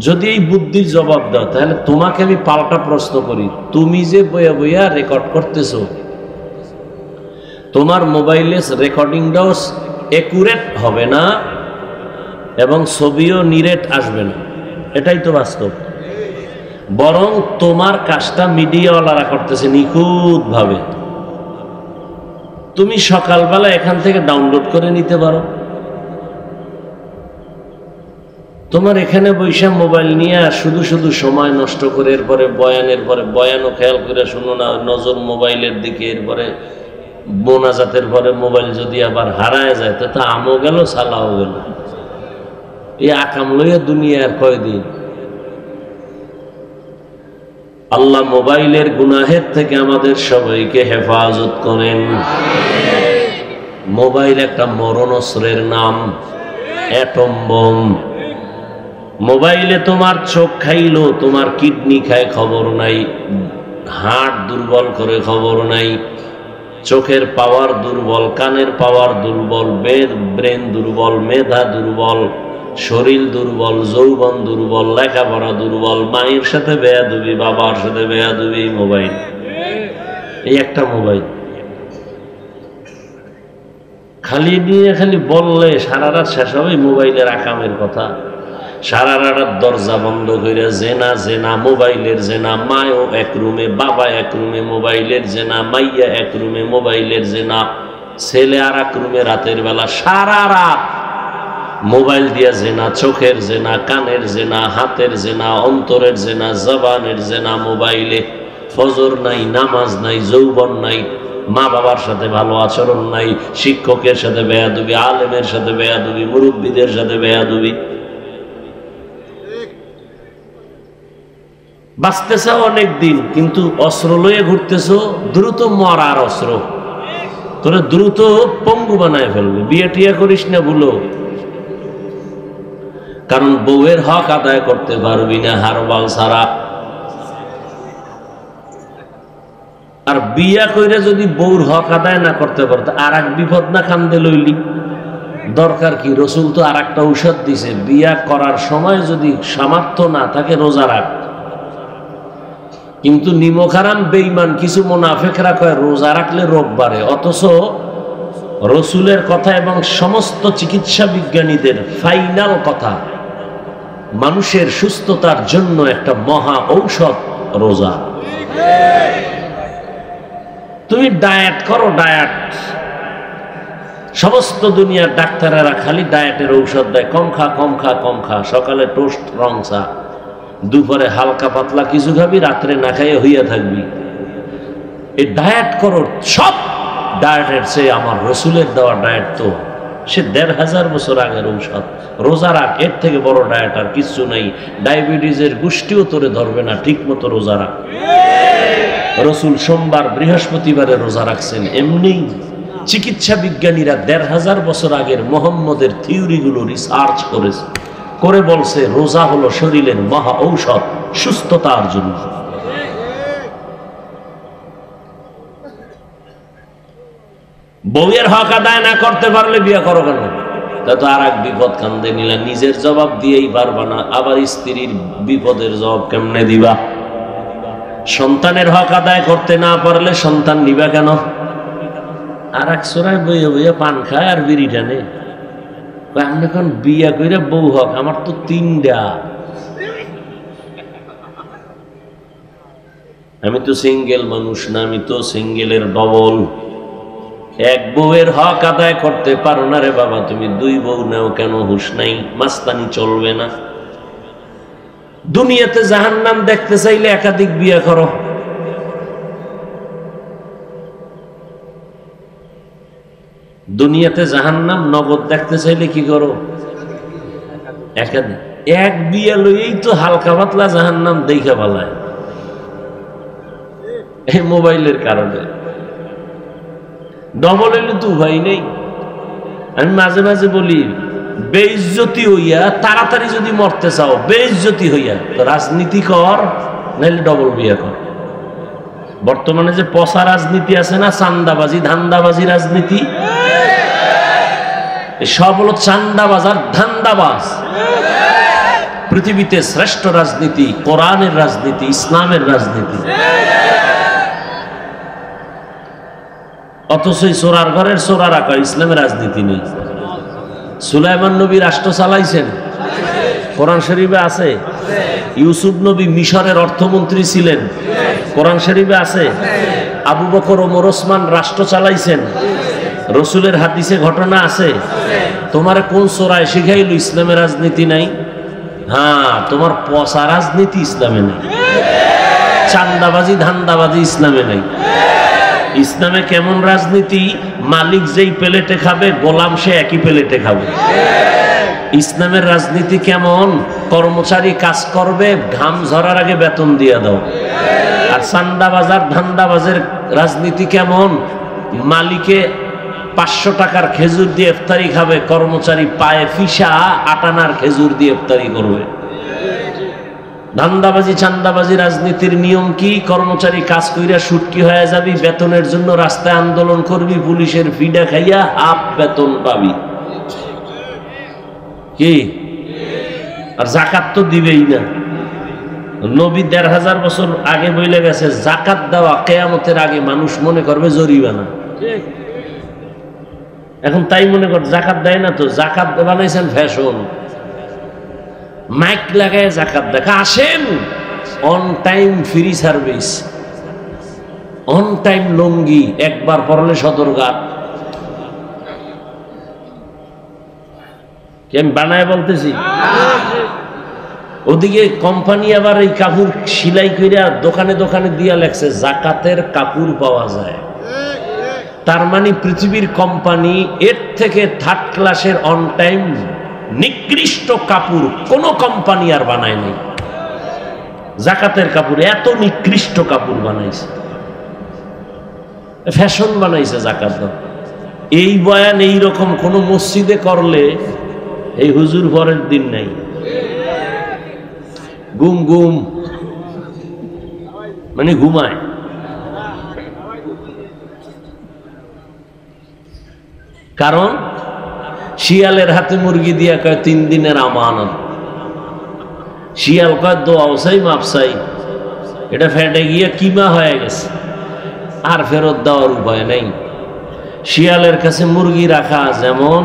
যদি এই বুদ্ধির জবাব দাও, তাহলে তোমাকে আমি পাল্টা প্রশ্ন করি, তুমি যে বইয়া বইয়া রেকর্ড করতেছো, তোমার মোবাইলে রেকর্ডিংটাও একুরেট হবে না এবং ছবিও নিরেট আসবে না, এটাই তো বাস্তব। বরং তোমার কাজটা মিডিয়াওয়ালারা করতেছে নিখুঁত ভাবে। তুমি সকালবেলা এখান থেকে ডাউনলোড করে নিতে পারো, তোমার এখানে বৈশা মোবাইল নিয়ে শুধু শুধু সময় নষ্ট করে, এরপরে বয়ানের পরে বয়ানও খেয়াল করে শুনো না, নজর মোবাইলের দিকে, এরপরে মোনাজাতের পরে মোবাইল যদি আবার হারায় যায় তো আমও গেল, সালাও গেল। এই আকাম লইয়া দুনিয়ার কয়দিন। আল্লাহ মোবাইলের গুনাহের থেকে আমাদের সবাইকে হেফাজত করেন। মোবাইল একটা মরণস্ত্রের নাম, অ্যাটম বোম। মোবাইলে তোমার চোখ খাইলো, তোমার কিডনি খায় খবর নাই, হার্ট দুর্বল করে খবর নাই, চোখের পাওয়ার দুর্বল, কানের পাওয়ার দুর্বল, ব্রেন দুর্বল, মেধা দুর্বল, শরীর দুর্বল, যৌবন দুর্বল, লেখাপড়া দুর্বল, মায়ের সাথে বেয়াদবি, বাবার সাথে বেয়াদবি, মোবাইল। এই একটা মোবাইল খালি নিয়ে খালি বললে সারা রাত শেষ হবে মোবাইলের আকামের কথা। সারা রাত দরজা বন্ধ করে জেনা জেনা, মোবাইলের জেনা, মায়ও এক রুমে, বাবা এক রুমে, মোবাইলের জেনা, মাইয়া এক রুমে, মোবাইলের জেনা, ছেলে আর এক রুমে, রাতের বেলা সারা রাত মোবাইল দিয়া জেনা, চোখের জেনা, কানের জেনা, হাতের জেনা, অন্তরের জেনা, জবানের জেনা মোবাইলে। ফজর নাই, নামাজ নাই, যৌবন নাই, মা বাবার সাথে ভালো আচরণ নাই, শিক্ষকের সাথে বেয়াদবি, আলেমের সাথে বেয়াদবি, মুরব্বীদের সাথে বেয়াদবি। বাঁচতেছ অনেক দিন, কিন্তু অস্ত্র লয়ে ঘুরতেছ, দ্রুত মরার অস্ত্র, তোরা দ্রুত পঙ্গু বানায় ফেলবে। বিয়ে টিয়া করিস না ভুলো, কারণ বউয়ের হক আদায় করতে পারবি না হারবাল ছাড়া। আর বিয়া কইরা যদি বউর হক আদায় না করতে পারতো আর এক বিপদ না কান্দে লইলি? দরকার কি? রসুল তো আর একটা ঔষধ দিছে, বিয়া করার সময় যদি সামর্থ্য না থাকে রোজা রাখ। কিন্তু নিমখারাম বেঈমান কিছু মুনাফিকরা কয় রোজা রাখলে রোগ বাড়ে, অথচ রসুলের কথা এবং সমস্ত চিকিৎসা বিজ্ঞানীদের ফাইনাল কথা, মানুষের সুস্থতার জন্য একটা মহা ঔষধ রোজা। তুমি ডায়েট করো, ডায়েট। সমস্ত দুনিয়ার ডাক্তারেরা খালি ডায়েটের ঔষধ দেয়, কম খা কম খা কম খা। সকালে টোস্ট রং চা, দুপুরে হালকা পাতলা কিছু খাবি, রাত্রে না খাইয়ে হইয়া থাকবি। এই ডায়েট করো। সব ডায়েটের চেয়ে আমার রসুলের দেওয়া ডায়েট তো সে ১৫০০ বছর আগের ঔষধ। রোজা রাখ, এর থেকে বড় ডায়েট আর কিছু নেই। ডায়াবেটিসের গোষ্ঠীও তোরে ধরবে না, ঠিক মতো রোজা রাখ। রসুল সোমবার বৃহস্পতিবারে রোজা রাখছেন। এমনি চিকিৎসা বিজ্ঞানীরা ১৫০০ বছর আগের মোহাম্মদের থিওরিগুলো রিসার্চ করেছে, করে বলছে রোজা হলো শরীরের মহা ঔষধ সুস্থতার জন্য। বউয়ের হক আদায় না করতে পারলে বিয়ে করো কেন? তা তো আর এক বিপদ কান্দে নিলা। নিজের জবাব দিয়েই পারবা না, আবার স্ত্রীর বিপদের জবাব কেমনে দিবা? সন্তানের হক আদায় করতে না পারলে সন্তান নিবা কেন? আর এক সোরায় বইয়ে বইয়ে পান খায় আর বিড়ি টানে। আমি এখন বিয়া করে বউ হক, আমার তো ৩টা। আমি তো সিঙ্গেল মানুষ না, আমি তো সিঙ্গেলের ডবল। এক বউয়ের হক আদায় করতে পারো না রে বাবা, তুমি ২ বউ নাও কেন? হুঁশ নাই, মাস্তানি চলবে না। দুনিয়াতে জাহান্নাম দেখতে চাইলে একাধিক বিয়ে করো। দুনিয়াতে জাহান্নাম নগদ দেখতে চাইলে কি করো? একাধিক। এক বিয়ে লইয়েই তো হালকা পাতলা জাহান্নাম দেখা পালায়, এই মোবাইলের কারণে। ডবল হইলে তো উপায় নেই। আমি মাঝে মাঝে বলি, বেইজ্জতি হইয়া তাড়াতাড়ি যদি মরতে চাও, বেইজ্জতি হইয়া তো রাজনীতি কর, নাইলে ডবল বিয়ে কর। বর্তমানে যে পচা রাজনীতি আছে না, চান্দাবাজি ধান্দাবাজি রাজনীতি, সব হলো চান্দাবাজ আর ধান্দাবাজ। পৃথিবীতে শ্রেষ্ঠ রাজনীতি কোরআনের রাজনীতি, ইসলামের রাজনীতি। অথচ চোরার ঘরের চোরারা কয় ইসলামের রাজনীতি নেই। সুলাইমান নবী রাষ্ট্র চালাইছেন, কোরআন শরীফে আছে। ইউসুফ নবী মিশরের অর্থমন্ত্রী ছিলেন, কোরআন শরীফে আছে। আবু বকর ওমর ওসমান রাষ্ট্র চালাইছেন, রসুলের হাদিসে ঘটনা আছে। তোমার কোন চোরায় শিখাইল ইসলামের রাজনীতি নাই? হ্যাঁ, তোমার পচা রাজনীতি ইসলামে নাই, চান্দাবাজি ধান্দাবাজি ইসলামে নাই। ইসলামে কেমন রাজনীতি? মালিক যেই প্লেটে খাবে, গোলাম সে একই প্লেটে খাবে। ইসলামের রাজনীতি কেমন? কর্মচারী কাজ করবে, ঘাম ঝরার আগে বেতন দিয়ে দাও। আর চান্দাবাজার ধান্দাবাজের রাজনীতি কেমন? মালিকে ৫০০ টাকার খেজুর দিয়ে ইফতারি খাবে, কর্মচারী পায়ে ফিসা আটানার খেজুর দিয়ে ইফতারি করবে। ধান্দাবাজি চান্দাবাজি রাজনীতির নিয়ম কি? কর্মচারী কাজ কইরা সুটকি হয়ে যাবি, বেতনের জন্য রাস্তায় আন্দোলন করবি, পুলিশের ফিডা খাইয়া হাফ বেতন পাবি। কি? আর জাকাত তো দিবেই না। নবী ১৫০০ বছর আগে বইলে গেছে, জাকাত দেওয়া কিয়ামতের আগে মানুষ মনে করবে জরিমানা। এখন তাই মনে কর জাকাত দেয় না, তো জাকাত বানাইছেন ফ্যাশন। মাইক লাগায় জাকাত দেখা, আসেন on time free service, on time lungi, একবার পরলে সদরঘাট। আমি বানায় বলতেছি। ওদিকে কোম্পানি আবার এই কাপড় সিলাই করে দোকানে দোকানে দিয়া লেখছে জাকাতের কাপড় পাওয়া যায়। তার মানে পৃথিবীর কোম্পানি এর থেকে 3rd ক্লাসের অন টাইম নিকৃষ্ট কাপড় কোন কোম্পানি আর বানায় নাই। জাকাতের কাপড় এত নিকৃষ্ট কাপড় বানাইছে, ফ্যাশন বানাইছে জাকাত। এই বয়ান এই রকম কোন মসজিদে করলে এই হুজুর পরের দিন নাই। গুম গুম মানে ঘুমায়। কারণ শিয়ালের হাতে মুরগি দিয়া কয় 3 দিনের আমানত। শিয়াল কয় দোয়াও চাই মাপ চাই, এটা ফেটে গিয়ে কিমা হয়ে গেছে, আর ফেরত দেওয়ার উপায় নেই। শিয়ালের কাছে মুরগি রাখা যেমন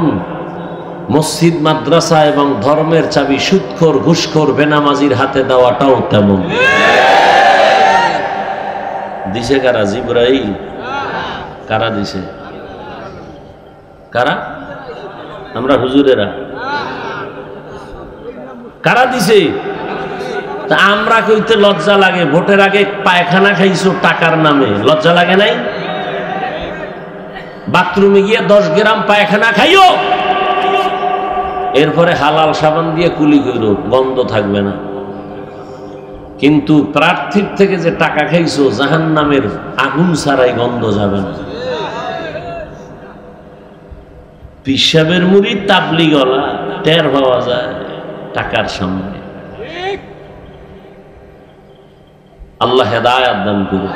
মসজিদ মাদ্রাসা এবং ধর্মের চাবি সুদখোর ঘুষখোর বেনামাজির হাতে দেওয়াটাও তেমন। দিছে কারা? জিবরাইল। কারা দিছে? কারা? আমরা হুজুরেরা। কারা দিছে? তা আমরা কইতে লজ্জা লাগে, ভোটের আগে পায়খানা খাইছো টাকার নামে, লজ্জা লাগে নাই? বাথরুমে গিয়ে 10 গ্রাম পায়খানা খাইও, এরপরে হালাল সাবান দিয়ে কুলি করো, গন্ধ থাকবে না। কিন্তু প্রার্থীর থেকে যে টাকা খাইছো, জাহান্নামের আগুন ছাড়াই গন্ধ যাবে না। পিসাবের মুড়ি তাবলি গলা টের পাওয়া যায় টাকার সামনে। আল্লাহ হেদায়েত দান করুন।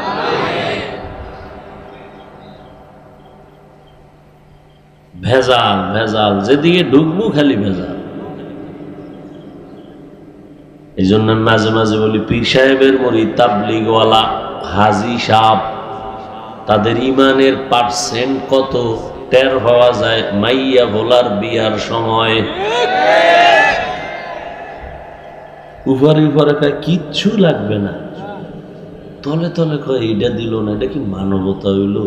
ভেজাল ভেজাল, যেদিকে ঢুকবো খালি ভেজাল। এই জন্য মাঝে মাঝে বলি, পীর সাহেবের মুরিদ, তাবলিগওয়ালা, হাজি সাহেব, তাদের ইমানের পার্সেন্ট কত টের পাওয়া যায় মাইয়া ভোলার বিয়ার সময়। উপরে উপরে কয় কিচ্ছু লাগবে না, তলে তলে কয় এটা দিল না, এটা কি মানবতা হইল?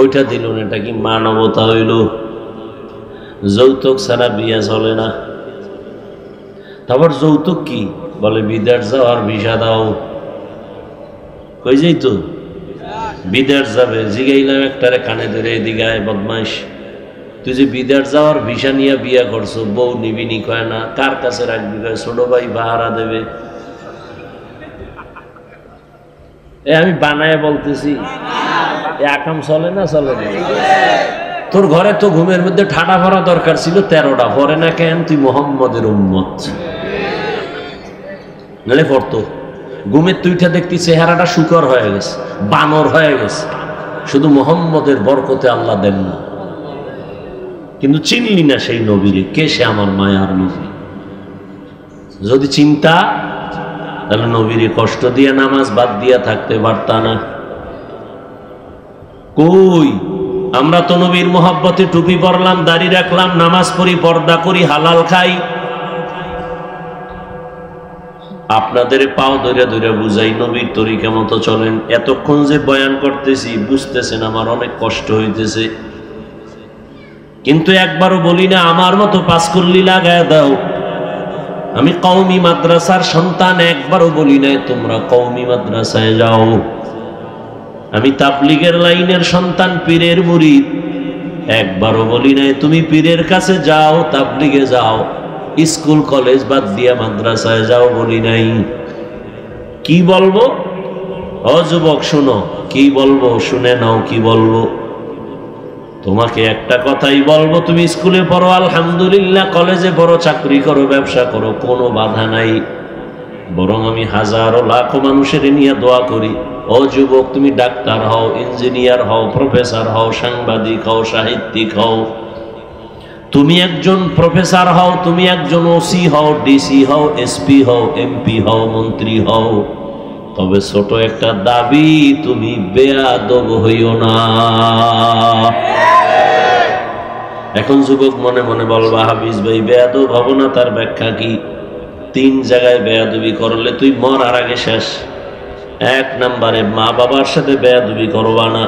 ওইটা দিল না, এটা কি মানবতা হইল? যৌতুক ছাড়া বিয়া চলে না। তারপর যৌতুক কি বলে? বিদেশ যাওয়ার ভিসা দাও। কই যাই তো বিদেশ যাবে, জিগাইলাম একটারে কানে ধরে, এদিকে আয় বদমাইশ, তুই যে বিদেশ যাওয়ার ভিসা নিয়ে বিয়া করছো, বউ নিবিনি? কয় না। কার কাছে রাখবি? কয় ছোট ভাই ভাড়া দেবে। আমি বানায় বলতেছি, একাম চলে না? চলে না। তোর ঘরে তো ঘুমের মধ্যে ঠাডা ভরা দরকার ছিল, 13টা ভরে না কেন? তুই মোহাম্মদের উম্মত, নালে পড়তো। ঘুমের তুইটা দেখতি চেহারাটা শুকর হয়ে গেছে, বানর হয়ে গেছে, শুধু মোহাম্মদের বরকতে আল্লাহ দেন না। কিন্তু চিনলি না সেই নবীরে, কে সে? আমার মায়ার নবী। যদি চিন্তা, তাহলে নবীরে কষ্ট দিয়ে নামাজ বাদ দিয়া থাকতে পারতা না। কই আমরা তো নবীর মোহাব্বতে টুপি পরলাম, দাড়ি রাখলাম, নামাজ পড়ি, পর্দা করি, হালাল খাই। আপনাদের পাও ধরে ধরে বুঝাই, নবীর তরিকা মতো চলেন। এতক্ষণ যে বয়ান করতেছি, বুঝতেছেন আমার অনেক কষ্ট হইতেছে, কিন্তু একবারও বলি না আমার মতো পাঁচকুল্লি লাগায় দাও। আমি কওমি মাদ্রাসার সন্তান, একবারও বলি নাই তোমরা কওমি মাদ্রাসায় যাও। আমি তাবলিগের লাইনের সন্তান, পীরের মুরিদ, একবারও বলি নাই তুমি পীরের কাছে যাও, তাবলিগে যাও। স্কুল কলেজ বাদ দিয়া মাদ্রাসায় যাও বলি নাই। কি বলবো? ও যুবক শুনো, কি বলবো শুনে নাও। কি বলবো? তোমাকে একটা কথাই বলবো, তুমি স্কুলে পড়ো আলহামদুলিল্লাহ, কলেজে পড়ো, চাকরি করো, ব্যবসা করো, কোনো বাধা নাই। বরং আমি হাজারো লাখো মানুষের নিয়ে দোয়া করি, ও যুবক তুমি ডাক্তার হও, ইঞ্জিনিয়ার হও, প্রফেসর হও, সাংবাদিক হও, সাহিত্যিক হও, তুমি একজন প্রফেসর হও, তুমি একজন ওসি হও, ডিসি হও, এসপি হও, এমপি হও, মন্ত্রী হও, তবে ছোট একটা দাবি, তুমি বেয়াদব হইও না। এখন যুবক মনে মনে বলবা, হাফিজ ভাই বেয়াদব হব না, তার ব্যাখ্যা কি? 3 জায়গায় বেয়াদবি করলে তুই মরার আগে শেষ। 1 নম্বরে মা বাবার সাথে বেয়াদবি করবা না,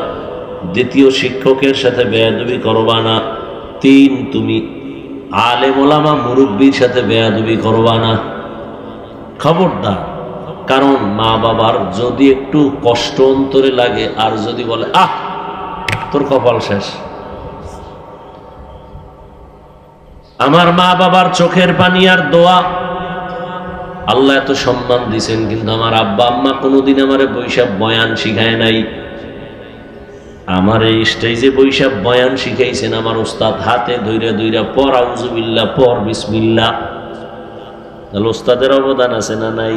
2য় শিক্ষকের সাথে বেয়াদবি করবা না, 3 তুমি আলেম ওলামা মুরব্বীর সাথে বেয়াদবি করবা না। খবরদার। কারণ মা বাবার যদি একটু কষ্ট অন্তরে লাগে, আর যদি বলে আহ তোর কপাল শেষ। আমার মা বাবার চোখের পানি আর দোয়া, আল্লাহ এত সম্মান দিছেন, কিন্তু আমার আব্বা আম্মা কোনোদিন আমারে বৈশাখ বয়ান শিখায় নাই। আমার এই স্টেজে বৈশাখ বয়ান শিখাইছেন আমার ওস্তাদ, হাতে ধইরা ধইরা পর আউযুবিল্লাহ, পর বিসমিল্লাহ। তাহলে ওস্তাদের অবদান আছে না নাই?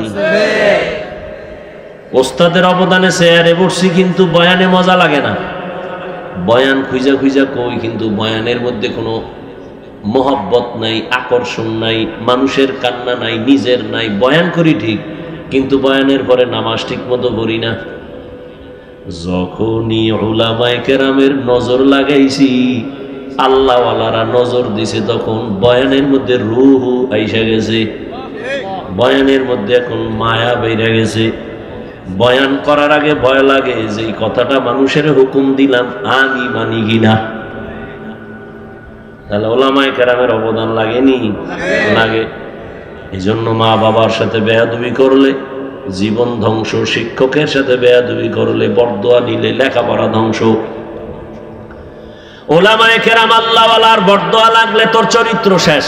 ওস্তাদের অবদানে চেয়ারে বসছি, কিন্তু বয়ানে মজা লাগে না। বয়ান খুঁজা খুঁজা কই, কিন্তু বয়ানের মধ্যে কোনো মহব্বত নাই, আকর্ষণ নাই, মানুষের কান্না নাই, নিজের নাই। বয়ান করি ঠিক, কিন্তু বয়ানের পরে নামাজ ঠিক মতো পড়ি না। যখনই উলামায়ে কেরামের নজর লাগাইছি, আল্লাহওয়ালারা নজর দিছে, তখন বয়ানের মধ্যে রূহ আইসা গেছে, বয়ানের মধ্যে এখন মায়া বেড়ে গেছে। বয়ান করার আগে ভয় লাগে যে এই কথাটা মানুষের হুকুম দিলাম, আমি মানি কিনা। তাহলে উলামায়ে কেরামের অবদান লাগেনি? লাগে। এই জন্য মা বাবার সাথে বেয়াদবি করলে জীবন ধ্বংস, শিক্ষকের সাথে বেয়াদবি করলে, বরদোয়া নিলে লেখাপড়া ধ্বংস। উলামায়ে কেরাম আল্লাহওয়ালার বরদোয়া লাগলে তোর চরিত্র শেষ।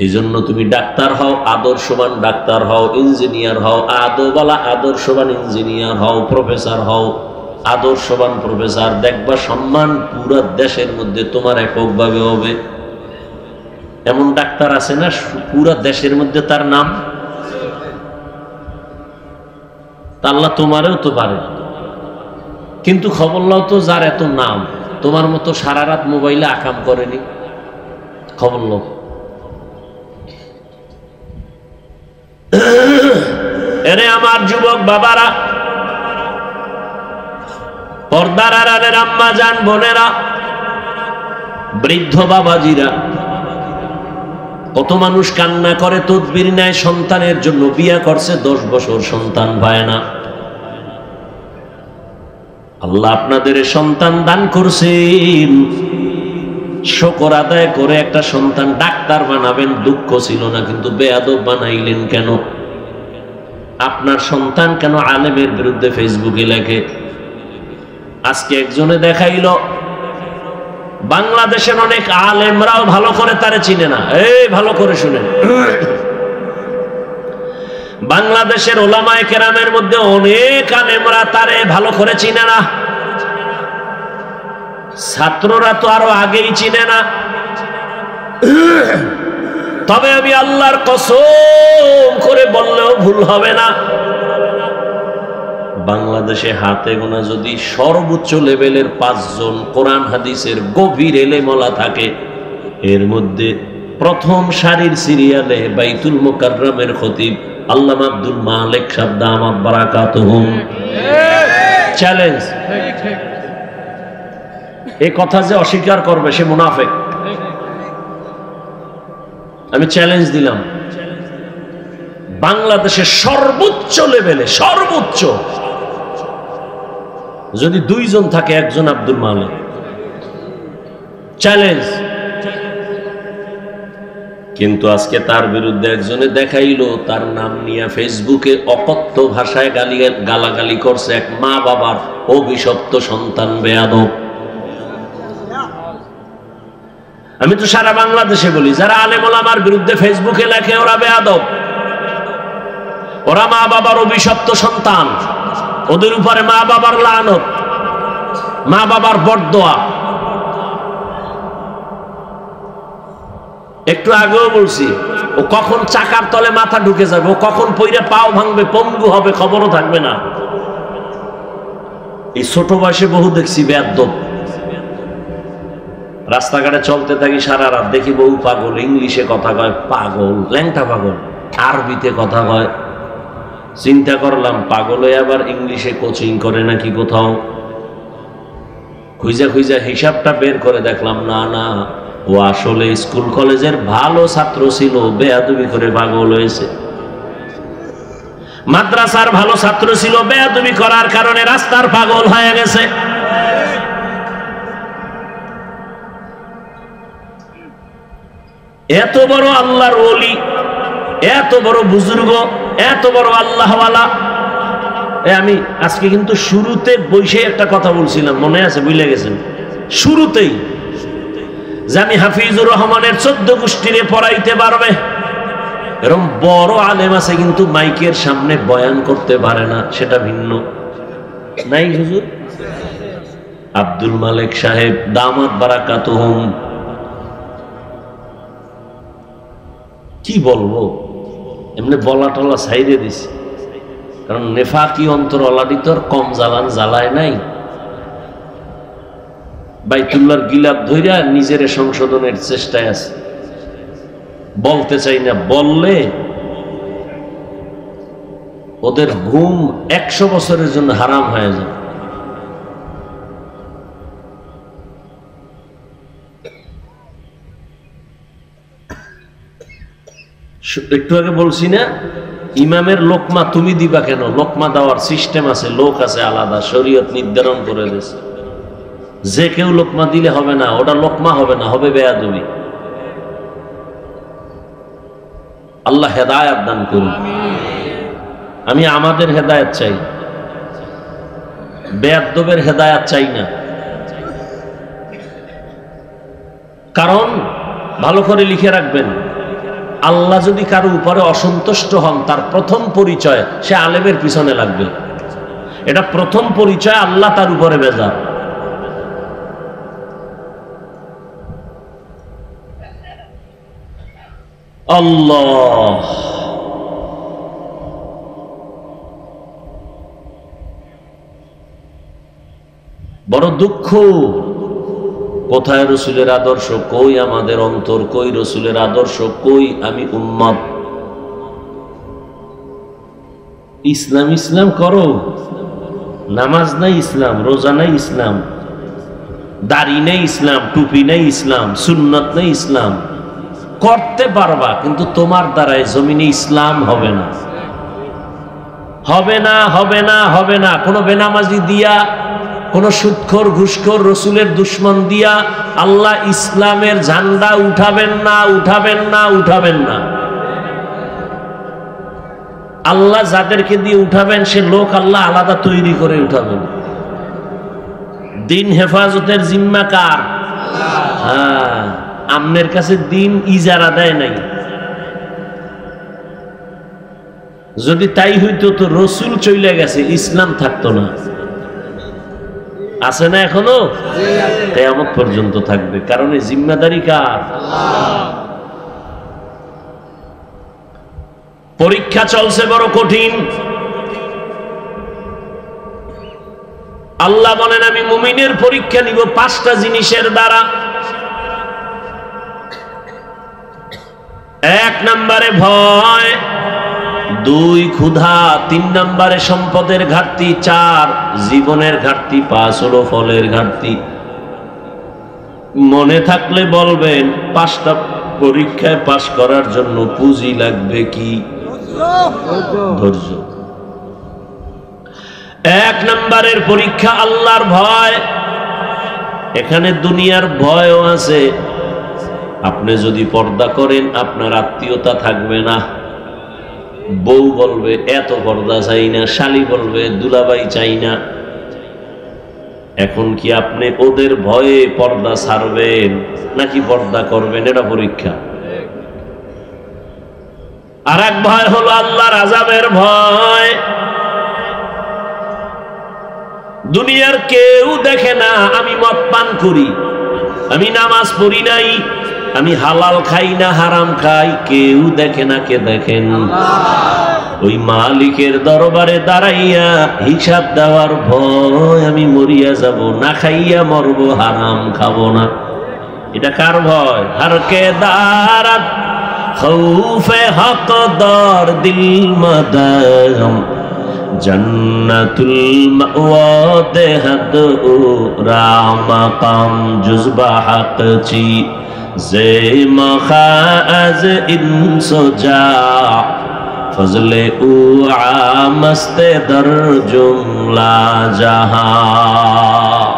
এই জন্য তুমি ডাক্তার হও, আদর্শবান ডাক্তার হও, ইঞ্জিনিয়ার হও, আদওয়ালা আদর্শবান ইঞ্জিনিয়ার হও, প্রফেসর হও, আদর্শবান প্রফেসর। দেখবা সম্মান পুরো দেশের মধ্যে তোমার এককভাবে হবে। এমন ডাক্তার আছে না পুরো দেশের মধ্যে তার নাম, আল্লাহ তোমারেও তো পারে। কিন্তু খবর লও তো, যার এত নাম, তোমার মতো সারা রাত মোবাইলে আকাম করেনি, খবর লও। এরে আমার যুবক বাবারা, পর্দার আড়ালের আম্মা জান বোনেরা, বৃদ্ধ বাবাজিরা, কত মানুষ কান্না করে, তদবির নেয় সন্তানের জন্য। বিয়া করছে 10 বছর, সন্তান পায় না। আল্লাহ আপনাদের সন্তান দান করছেন, শুকর আদায় করে একটা সন্তান ডাক্তার বানাবেন, দুঃখ ছিল না, কিন্তু বেয়াদব বানাইলেন কেন? আপনার সন্তান কেন আলেমের বিরুদ্ধে ফেসবুকে লেখে? আজকে একজনে দেখাইল, বাংলাদেশের অনেক আলেমরাও ভালো করে তারে চিনে না। এই ভালো করে শুনেন, বাংলাদেশের উলামায়ে কেরামের মধ্যে অনেক আলেমরা তারে ভালো করে চিনে না। ছাত্ররা তো আরো আগেই চিনে না। তবে আমি আল্লাহর কসম করে বললেও ভুল হবে না, বাংলাদেশে হাতে গোনা যদি সর্বোচ্চ লেভেলের 5 জন কোরআন হাদিসের গভীর এলেমওয়ালা থাকে, এর মধ্যে প্রথম সারির সিরিয়ালে বাইতুল মুকাররমের খতিব আল্লামা আব্দুল মালিক সাহেব দামাত বারাকাতুহুম। চ্যালেঞ্জ, এই কথা যে অস্বীকার করবে সে মুনাফিক। আমি চ্যালেঞ্জ দিলাম, বাংলাদেশের সর্বোচ্চ লেভেলে, সর্বোচ্চ যদি 2 জন থাকে, একজন আব্দুল মালিক। চ্যালেঞ্জ। কিন্তু আজকে তার বিরুদ্ধে একজনে দেখাইলো, তার নাম নিয়ে ফেসবুকে অকথ্য ভাষায় গালাগালি করছে এক মা বাবার অভিশপ্ত সন্তান বেয়াদব। আমি তো সারা বাংলাদেশে বলি, যারা আলেম ওলামার বিরুদ্ধে ফেসবুকে লেখে ওরা বেয়াদব, ওরা মা বাবার অভিশপ্ত সন্তান, ওদের উপরে মা বাবার লানত, মা বাবার বরদোয়া। একটু আগেও বলছি, ও কখন চাকার তলে মাথা ঢুকে যাবে, ও কখন পইরে পাও ভাঙবে, পঙ্গু হবে, খবরও থাকবে না। এই ছোট বয়সে বহু দেখছি বেয়াদব। রাস্তাঘাটে চলতে থাকি সারা রাত, দেখি বহু পাগল, ইংলিশে কথা কয়, পাগল, ল্যাংটা পাগল, আরবিতে কথা কয়। চিন্তা করলাম, পাগল হয়ে আবার ইংলিশে কোচিং করে নাকি কোথাও। খুঁজা খুঁজা হিসাবটা বের করে দেখলাম, না না, ও আসলে স্কুল কলেজের ভালো ছাত্র ছিল, বেয়াদবি করে পাগল হয়েছে। মাদ্রাসার ভালো ছাত্র ছিল, বেয়াদবি করার কারণে রাস্তার পাগল হয়ে গেছে। এত বড় আল্লাহর ওলি, এত বড় বুজুর্গ, এত বড় আল্লাহওয়ালা। আমি আজকে কিন্তু শুরুতে বসে একটা কথা বলছিলাম, মনে আছে? ভুলে গেছেন শুরুতেই, যে আমি হাফিজুর রহমানের 14 গোষ্ঠীরে পড়াইতে পারবে। এরকম বড় আলেম আছে, কিন্তু মাইকের সামনে বয়ান করতে পারে না, সেটা ভিন্ন। নাই হুজুর? আব্দুল মালিক সাহেব দামাত বারাকাতুহুম, কি বলবো, এমনি বলা টলা সাইডে দিছি। কারণ নেফাকি অন্তর অলরেডি তো আর কম জ্বালায় নাই। বাইতুল্লাহর গিলাপ ধইরা নিজের সংশোধনের চেষ্টায় আছে, বলতে চাই না, বললে ওদের ঘুম 100 বছরের জন্য হারাম হয়ে যায়। একটু আগে বলছি না, ইমামের লোকমা তুমি দিবা কেন? লোকমা দেওয়ার সিস্টেম আছে, লোক আছে আলাদা, শরীয়ত নির্ধারণ করে দিয়েছে। যে কেউ লোকমা দিলে হবে না, ওটা লোকমা হবে না, হবে বেয়াদবি। আল্লাহ হেদায়েত দান করুন। আমি আমাদের হেদায়েত চাই, বেয়াদবের হেদায়েত চাই না। কারণ ভালো করে লিখে রাখবেন, আল্লাহ যদি কারো উপরে অসন্তুষ্ট হন, তার প্রথম পরিচয় সে আলেমের পিছনে লাগবে। এটা প্রথম পরিচয়, আল্লাহ তার উপরে বেজার। আল্লাহ বড় দুঃখ। কোথায় রসুলের আদর্শ? কই আমাদের অন্তর? কই রসুলের আদর্শ? কই আমি উম্মত? ইসলাম ইসলাম করো, নামাজ নাই ইসলাম, রোজা নাই ইসলাম, দাড়ি নেই ইসলাম, টুপি নেই ইসলাম, সুন্নত নেই ইসলাম। করতে পারবা, কিন্তু তোমার দ্বারাই জমিনে ইসলাম হবে না, হবে না, হবে না, হবে না। কোনো বেনামাজি দিয়া, কোন সুদখোর ঘুষখোর রসুলের দুশ্মন দিয়া আল্লাহ ইসলামের ঝান্ডা উঠাবেন না, উঠাবেন না, উঠাবেন না। আল্লাহ যাদেরকে দিয়ে উঠাবেন সে লোক আল্লাহ আলাদা তৈরি করে উঠাবেন। দিন হেফাজতের জিম্মা কার? হ্যাঁ, আমনের কাছে দিন ইজারা দেয় নাই। যদি তাই হইতো তো রসুল চলে গেছে, ইসলাম থাকতো না। আছে না এখনো? কিয়ামত পর্যন্ত থাকবে। কারণ এই জিম্মাদারি কার? পরীক্ষা চলছে বড় কঠিন। আল্লাহ বলেন আমি মুমিনের পরীক্ষা নিব 5টা জিনিসের দ্বারা। 1 নম্বরে ভয়, 2 ক্ষুধা, 3 নম্বরে সম্পদের ঘাটতি, 4 জীবনের ঘাটতি, 5 হলো ফলের ঘাটতি। মনে থাকলে বলবেন 5টা পরীক্ষায় পাশ করার জন্য পুঁজি লাগবে কি? ধৈর্য। 1 নম্বরের পরীক্ষা আল্লাহর ভয়। এখানে দুনিয়ার ভয়ও আছে। আপনি যদি পর্দা করেন আপনার আত্মীয়তা থাকবে না, বউ বলবে এত পর্দা চাই না, শালি বলবে দুলাভাই চাই না। এখন কি আপনি ওদের ভয়ে পর্দা ছাড়বেন নাকি পর্দা করবেন? এটা পরীক্ষা। আর এক ভয় হলো আল্লাহর আযাবের ভয়। দুনিয়ার কেউ দেখে না আমি মদ পান করি, আমি নামাজ পড়ি নাই, আমি হালাল খাই না হারাম খাই, কেউ দেখে না। কে দেখেন? ওই মালিকের দরবারে দাঁড়াইয়া হিসাব দেওয়ার ভয়। আমি মরিয়া যাব, না খাইয়া মরবো, হারাম খাবো না। এটা কার ভয়? হরকে দারাত খৌফে হক দর দিল মদম জন্নতুল মাওয়া দেহদ রামাকাম জুজবা হক চি জে মখাজ ইনসোজা ফজলে উ আমস্তে দর জুমলা জাহান।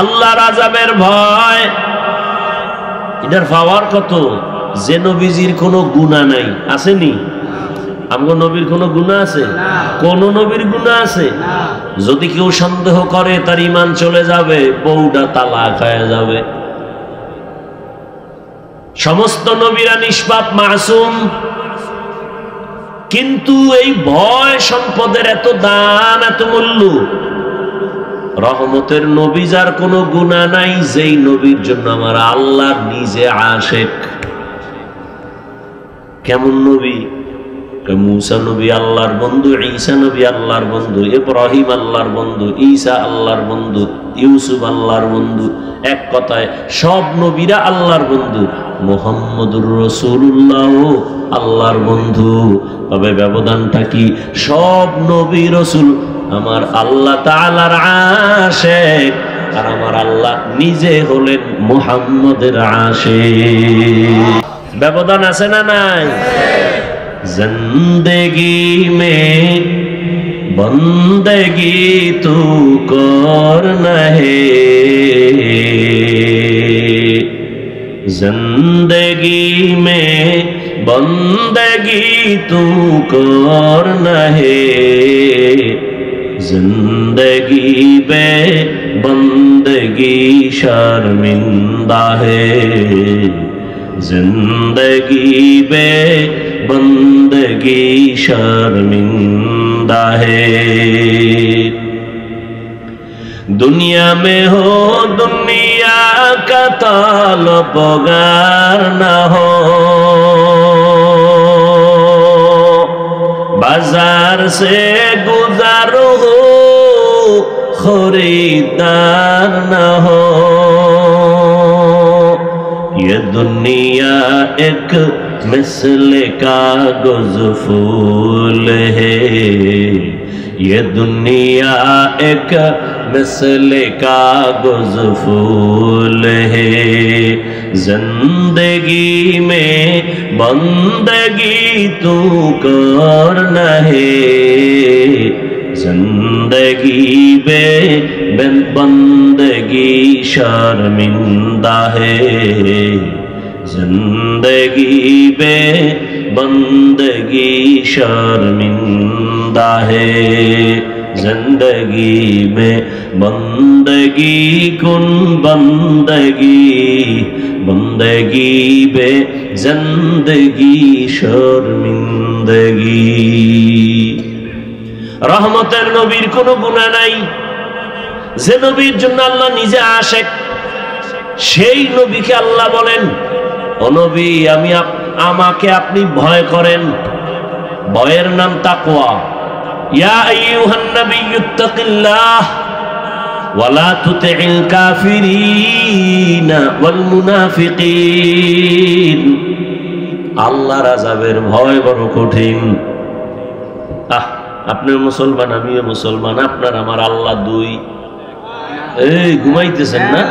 আল্লাহর আযাবের ভয়। এটার পাওয়ার কত? যে নবীজির কোনো গুনাহ নাই, আসেনি? আমগো নবীর কোনো গুনাহ আছে? কোন নবীর গুনাহ আছে? যদি কেউ সন্দেহ করে তার ঈমান চলে যাবে, বউটা তালাক হয়ে যাবে। সমস্ত নবীরা নিষ্পাপ মাসুম, কিন্তু এই ভয় সম্পদের এত দাম, এত মূল্য। রহমতের নবী যার কোনো গুনাহ নাই, যেই নবীর জন্য আমার আল্লাহ নিজে আশেক। কেমন নবী? मूसा नबी आल्लाहर बंधु, ईसा नबी आल्लाहर बंधु, इब्राहिम आल्लाहर बंधु, ईसा आल्लाहर बंधु, यूसुफ आल्लाहर बंधु। एक कथाय सब नबीरा आल्लाहर बंधु, मुहम्मदुर रसूलुल्लाह आल्लाहर बंधु। तबे व्यवधानटा कि सब नबी रसूल आमार आल्लाह ताआलार आशिक, আর আমার আল্লাহ নিজে হলেন মুহাম্মদের আশিক। ব্যবধান আছে না নাই? जिंदगी में बंदगी तू करना है, जिंदगी में बंदगी तू करना है, जिंदगी बे बंदगी शर्मिंदा है, जिंदगी बे बंदगी शर्मिंदा है। दुनिया में हो दुनिया का तलबगार न हो, बाजार से गुजार हो खरीदार न हो। ये दुनिया एक मिसल कागज फूल है, ये दुनिया एक मिसल कागज फूल है, जिंदगी में बंदगी तू करना है, जिंदगी में बंदगी शर्मिंदा है, जिंदगी में बंदगी शर्मिंदा है, जिंदगी में बंदगी कुन बंदगी, बंदगी बे जिंदगी शर्मिंदगी। रहमतेर नबीर कोनो गुनाह नाई, जे नबीर जन्य आल्लाह निजे आशिक, সেই নবীকে আল্লাহ বলেন, ও নবী আমি আমাকে আপনি ভয় করেন। ভয়ের নাম তাকওয়া। ইয়া আইয়ুহান নাবিয়্যুত্তাকিল্লাহ ওয়া লা তুতি'ল কাফিরিনা ওয়াল মুনাফিকিন। আল্লাহর আযাবের ভয় বড় কঠিন। আপনিও মুসলমান, আমিও মুসলমান, আপনার আমার আল্লাহ দুই। এই ঘুমাইতেছেন না?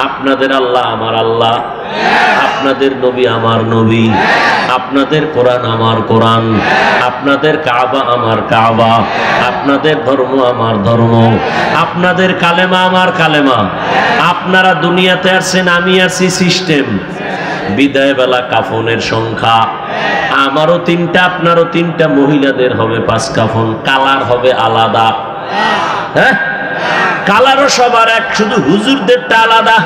আপনাদের আল্লাহ আমার আল্লাহ, আপনাদের নবী আমার নবী, আপনাদের কোরআন আমার কোরআন, আপনাদের কাবা আমার কাবা, আপনাদের ধর্ম আমার ধর্ম, আপনাদের কালেমা আমার কালেমা। আপনারা দুনিয়াতে আসছেন, আমি আসছি সিস্টেম। বিদায় বেলা কাফনের সংখ্যা আমারও তিনটা, আপনারও তিনটা, মহিলাদের হবে 5 কাফন, কালার হবে আলাদা। হ্যাঁ, কালারও সবার এক, শুধু হুজুরদেরটা আলাদা।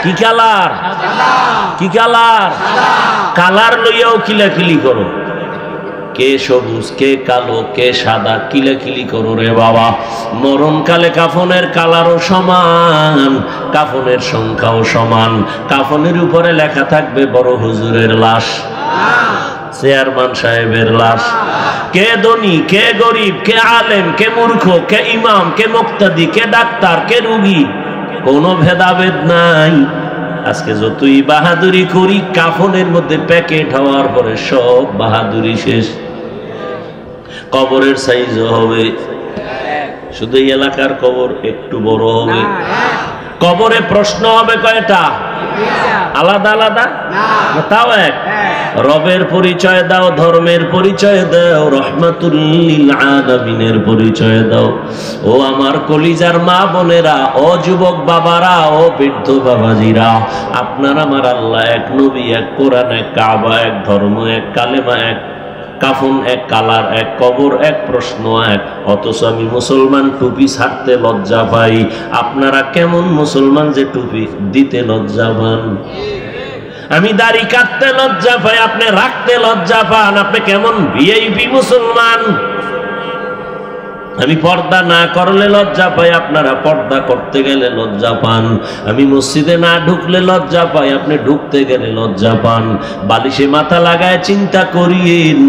কি কালার? কি কালার? কালার লইয়াও কিলাকিলি করো, কে সবুজ, কে কালো, কে সাদা, কিলাকিলি করো রে বাবা। মরণকালে কাফনের কালারও সমান, কাফনের সংখ্যাও সমান। কাফনের উপরে লেখা থাকবে বড় হুজুরের লাশ, চেয়ারম্যান সাহেবের লাশ। কে ধনী, কে গরিব, কে আলেম, কে মূর্খ, কে ইমাম, কে মুক্তাদি, কে ডাক্তার, কে রোগী, কোনো ভেদাভেদ নাই। আজকে যতই বাহাদুরি করি, কাফনের মধ্যে প্যাকেট হওয়ার পরে সব বাহাদুরি শেষ। কবরের সাইজও হবে, শুধু এই এলাকার কবর একটু বড় হবে। কবরে প্রশ্ন হবে কয়টা? আলাদা আলাদা? তাও এক। রবের পরিচয় দাও, ধর্মের পরিচয় দাও, রহমাতুল লিল আলামিনের পরিচয় দাও। ও আমার কলিজার মা বোনেরা, ও যুবক বাবারা, ও বৃদ্ধ বাবাজিরা, আপনার আমার আল্লাহ এক, নবী এক, কোরআন এক, কাবা এক, ধর্ম এক, কালেমা এক, কাফন এক, কালার এক, কবর এক, প্রশ্ন এক। অথচ আমি মুসলমান, টুপি ছাড়তে লজ্জা পাই। আপনারা কেমন মুসলমান যে টুপি দিতে লজ্জা পান? আমি দাড়ি কাটতে লজ্জা পাই, আপনি রাখতে লজ্জা পান। আপনি কেমন ভিআইপি মুসলমান? আমি পর্দা না করলে লজ্জা পাই, আপনারা পর্দা করতে গেলে লজ্জা পান। আমি মসজিদে না ঢুকলে লজ্জা পাই, আপনি ঢুকতে গেলে লজ্জা পান। বালিশে মাথা লাগায় চিন্তা করিয়েন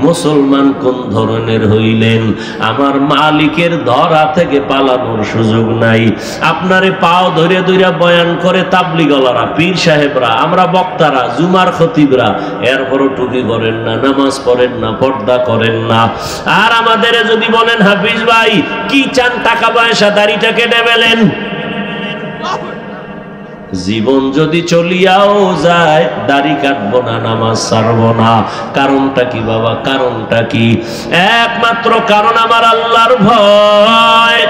মুসলমান কোন ধরনের হইলেন। আমার মালিকের ধরা থেকে পালানোর সুযোগ নাই। আপনারে পাও ধরে ধরে বয়ান করে তাবলিগলারা, পীর সাহেবরা, আমরা বক্তারা, জুমার খতিবরা, এরপরও টুপি পরেন না, নামাজ পড়েন না, পর্দা করেন না। আর আমাদের যদি বলেন হাফিজ ভাই কি চান, টাকা পয়সা, দাড়িটা কেটে ফেলেন। জীবন যদি চলিয়াও যায় দাড়ি কাটবো না, নামাজ ছাড়বো না। কারণটা কি বাবা? কারণটা কি? একমাত্র কারণ আমার আল্লাহর ভয়।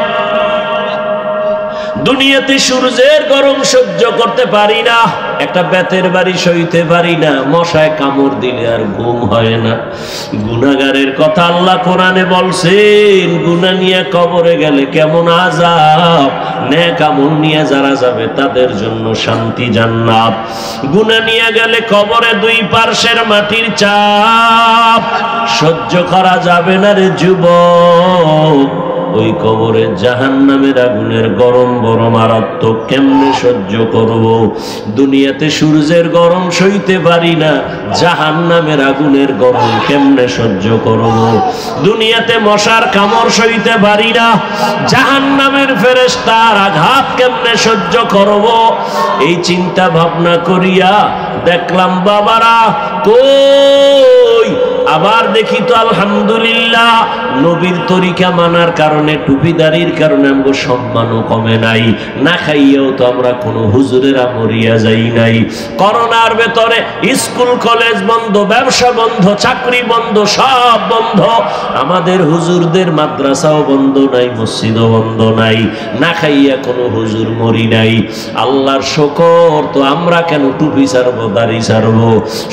দুনিয়াতে সূর্যের গরম সহ্য করতে পারি না, একটা বেতের বাড়ি সইতে পারি না, মশায় কামড় দিলে আর ঘুম হয় না। গুনাহগারের কথা আল্লাহ কোরআনে বলছেন, গুনাহ নিয়ে কবরে গেলে কেমন আযাব, নেক আমল নিয়ে যারা যাবে তাদের জন্য শান্তি জান্নাত। গুনাহ নিয়ে গেলে কবরে দুই পার্শ্বের মাটির চাপ সহ্য করা যাবে না রে যুবক। ওই কবরে জাহান্নামের আগুনের গরম বড় মারাত্মক, কেমনে সহ্য করব? দুনিয়াতে সূর্যের গরম সইতে পারি না, জাহান্নামের আগুনের গরম কেমনে সহ্য করব? দুনিয়াতে মশার কামড় সইতে পারি না, জাহান্নামের ফেরেশতার আঘাত কেমনে সহ্য করব? এই চিন্তা ভাবনা করিয়া দেখলাম বাবারা কই, আবার দেখি তো আলহামদুলিল্লাহ নবীর তরিকা মানার কারণে, টুপিদারির কারণে আমাদের সম্মানও কমে নাই। না খাইয়েও তো আমরা কোনো হুজুরেরা মরিয়া যাই নাই। করোনার ভেতরে স্কুল কলেজ বন্ধ, ব্যবসা বন্ধ, চাকরি বন্ধ, সব বন্ধ। আমাদের হুজুরদের মাদ্রাসাও বন্ধ নাই, মসজিদও বন্ধ নাই। না খাইয়া কোনো হুজুর মরি নাই। আল্লাহর শুকর, তো আমরা কেন টুপি ছাড়বো, দাড়ি ছাড়বো?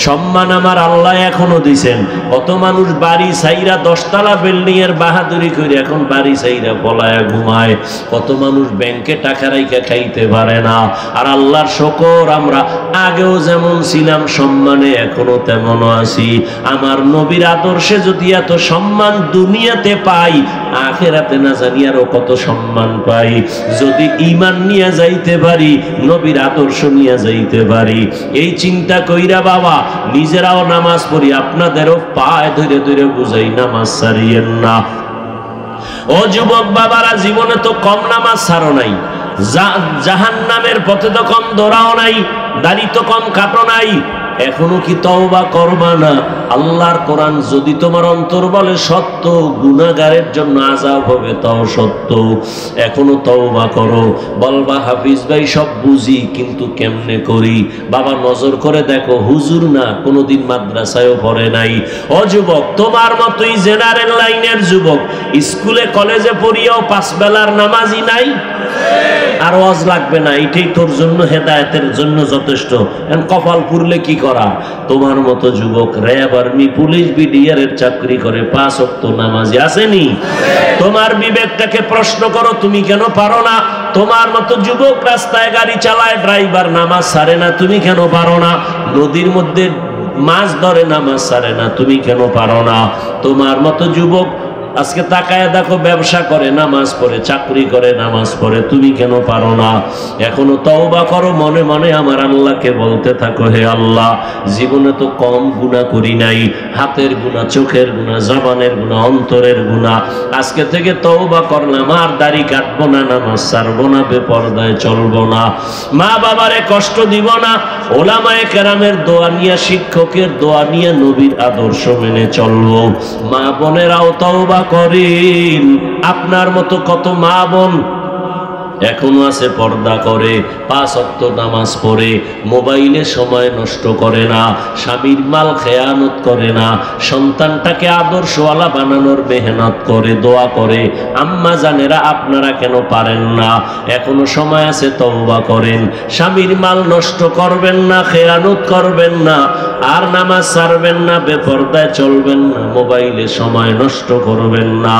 সম্মান আমার আল্লাহ এখনো দিছেন। কত মানুষ বাড়ি ছাইরা 10 তলা বিল্ডিং এর বাহাদুরি করে এখন বাড়ি ছাইরা পলায়া ঘুমায়। কত মানুষ ব্যাংকে টাকা রাইখা খাইতে পারে না। আর আল্লাহর শুকর, আমরা আগেও যেমন ছিলাম সম্মানে এখনো তেমনও আছি। আমার নবীর আদর্শে যদি এত সম্মান দুনিয়াতে পাই, আখেরাতে না জানি আরো কত সম্মান পাই। যদি ঈমান নিয়ে যাইতে পারি, নবীর আদর্শ নিয়ে যাইতে পারি, এই চিন্তা কইরা বাবা নিজেরাও নামাজ পড়ি, আপনাদেরও পায়ে ধরে ধরে বুঝাই নামাজ ছাড়িয়েন না। ও যুবক বাবারা, জীবনে তো কম নামাজ ছাড়ো নাই, জাহান্নামের পথে তো কম দৌড়াও নাই, দাড়ি তো কম কাটো নাই। এখনো কি তওবা করবা না? আল্লাহর কোরআন যদি তোমার অন্তর বলে সত্য, গুনাহগারের জন্য আযাব হবে তাও সত্য। এখনো তওবা করো। বলবা হাফিজ ভাই সব বুঝি, কিন্তু কেমনে করি? বাবা নজর করে দেখো, হুজুর না, কোনোদিন মাদ্রাসায়ও পড়ে নাই। ও যুবক, তোমার মতোই জেনারেল লাইনের যুবক, স্কুলে কলেজে পড়িয়াও 5 বেলার নামাজই নাই। আর ওয়াজ লাগবে না, এটাই তোর জন্য হেদায়েতের জন্য যথেষ্ট। এখন কপাল পুরলে কি করা? তোমার মতো যুবক র্যাব, আর্মি, পুলিশ, বিডিআর এর চাকরি করে, 5 ওয়াক্ত নামাজি আসেনি? তোমার বিবেকটাকে প্রশ্ন করো, তুমি কেন পারো না? তোমার মতো যুবক রাস্তায় গাড়ি চালায়, ড্রাইভার, নামাজ ছাড়ে না, তুমি কেন পারো না? নদীর মধ্যে মাছ ধরে, নামাজ ছাড়ে না, তুমি কেন পারো না? তোমার মতো যুবক আজকে তাকায় দেখো, ব্যবসা করে, নামাজ পড়ে, চাকরি করে, নামাজ পড়ে, তুমি কেন পারো না? এখনো তওবা করো, মনে মনে আমার আল্লাহকে বলতে থাকো, হে আল্লাহ, জীবনে তো কম গুনাহ করি নাই, হাতের গুনাহ, চোখের গুনাহ, জবানের গুনাহ, অন্তরের গুনাহ। আজকে থেকে তওবা করলাম, আর দাড়ি কাটবো না, নামাজ ছাড়বো না, বেপরদায় চলবো না, মা বাবারে কষ্ট দিব না, ওলামায়ে কেরামের দোয়া নিয়ে, শিক্ষকের দোয়া নিয়ে নবীর আদর্শ মেনে চলবো। মা বোনেরাও তওবা করেন। আপনার মতো কত মা বোন এখনো আছে পর্দা করে, 5 ওয়াক্ত নামাজ পড়ে, মোবাইলে সময় নষ্ট করে না, স্বামীর মাল খেয়ানত করে না, সন্তানটাকে আদর্শওয়ালা বানানোর মেহনত করে, দোয়া করে। আম্মা জানেরা, আপনারা কেন পারেন না? এখনো সময় আছে, তওবা করেন। স্বামীর মাল নষ্ট করবেন না, খেয়ানত করবেন না, আর নামাজ ছাড়বেন না, বেপরদায় চলবেন না, মোবাইলে সময় নষ্ট করবেন না।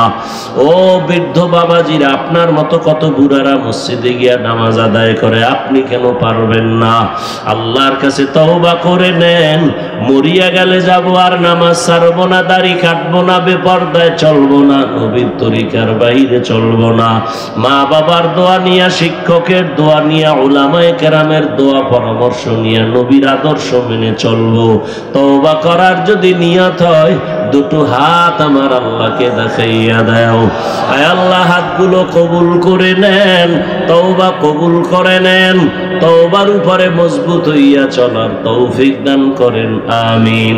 ও বৃদ্ধ বাবাজিরা, আপনার মতো কত বুড়ারা মসজিদে গিয়া নামাজ আদায় করে, আপনি কেন পারবেন না? আল্লাহর কাছে তওবা করে নেন, মরিয়া গেলে যাব আর নামাজ ছাড়বো না, দাড়ি কাটবো না, বেপরদায় চলবো না, নবীর তরিকার বাইরে চলবো না, মা বাবার দোয়া নিয়া, শিক্ষকের দোয়া নিয়া, উলামায়ে কেরামের দোয়া পরামর্শ নিয়া নবীর আদর্শ মেনে চলবো। তওবা করার যদি নিয়ত হয়, দুটো হাত আমার আল্লাহকে দেখাইয়া দাও। আয় আল্লাহ, হাতগুলো কবুল করে নেন, তওবা কবুল করে নেন, তওবার উপরে মজবুত হইয়া চলার তৌফিক দান করেন, আমিন।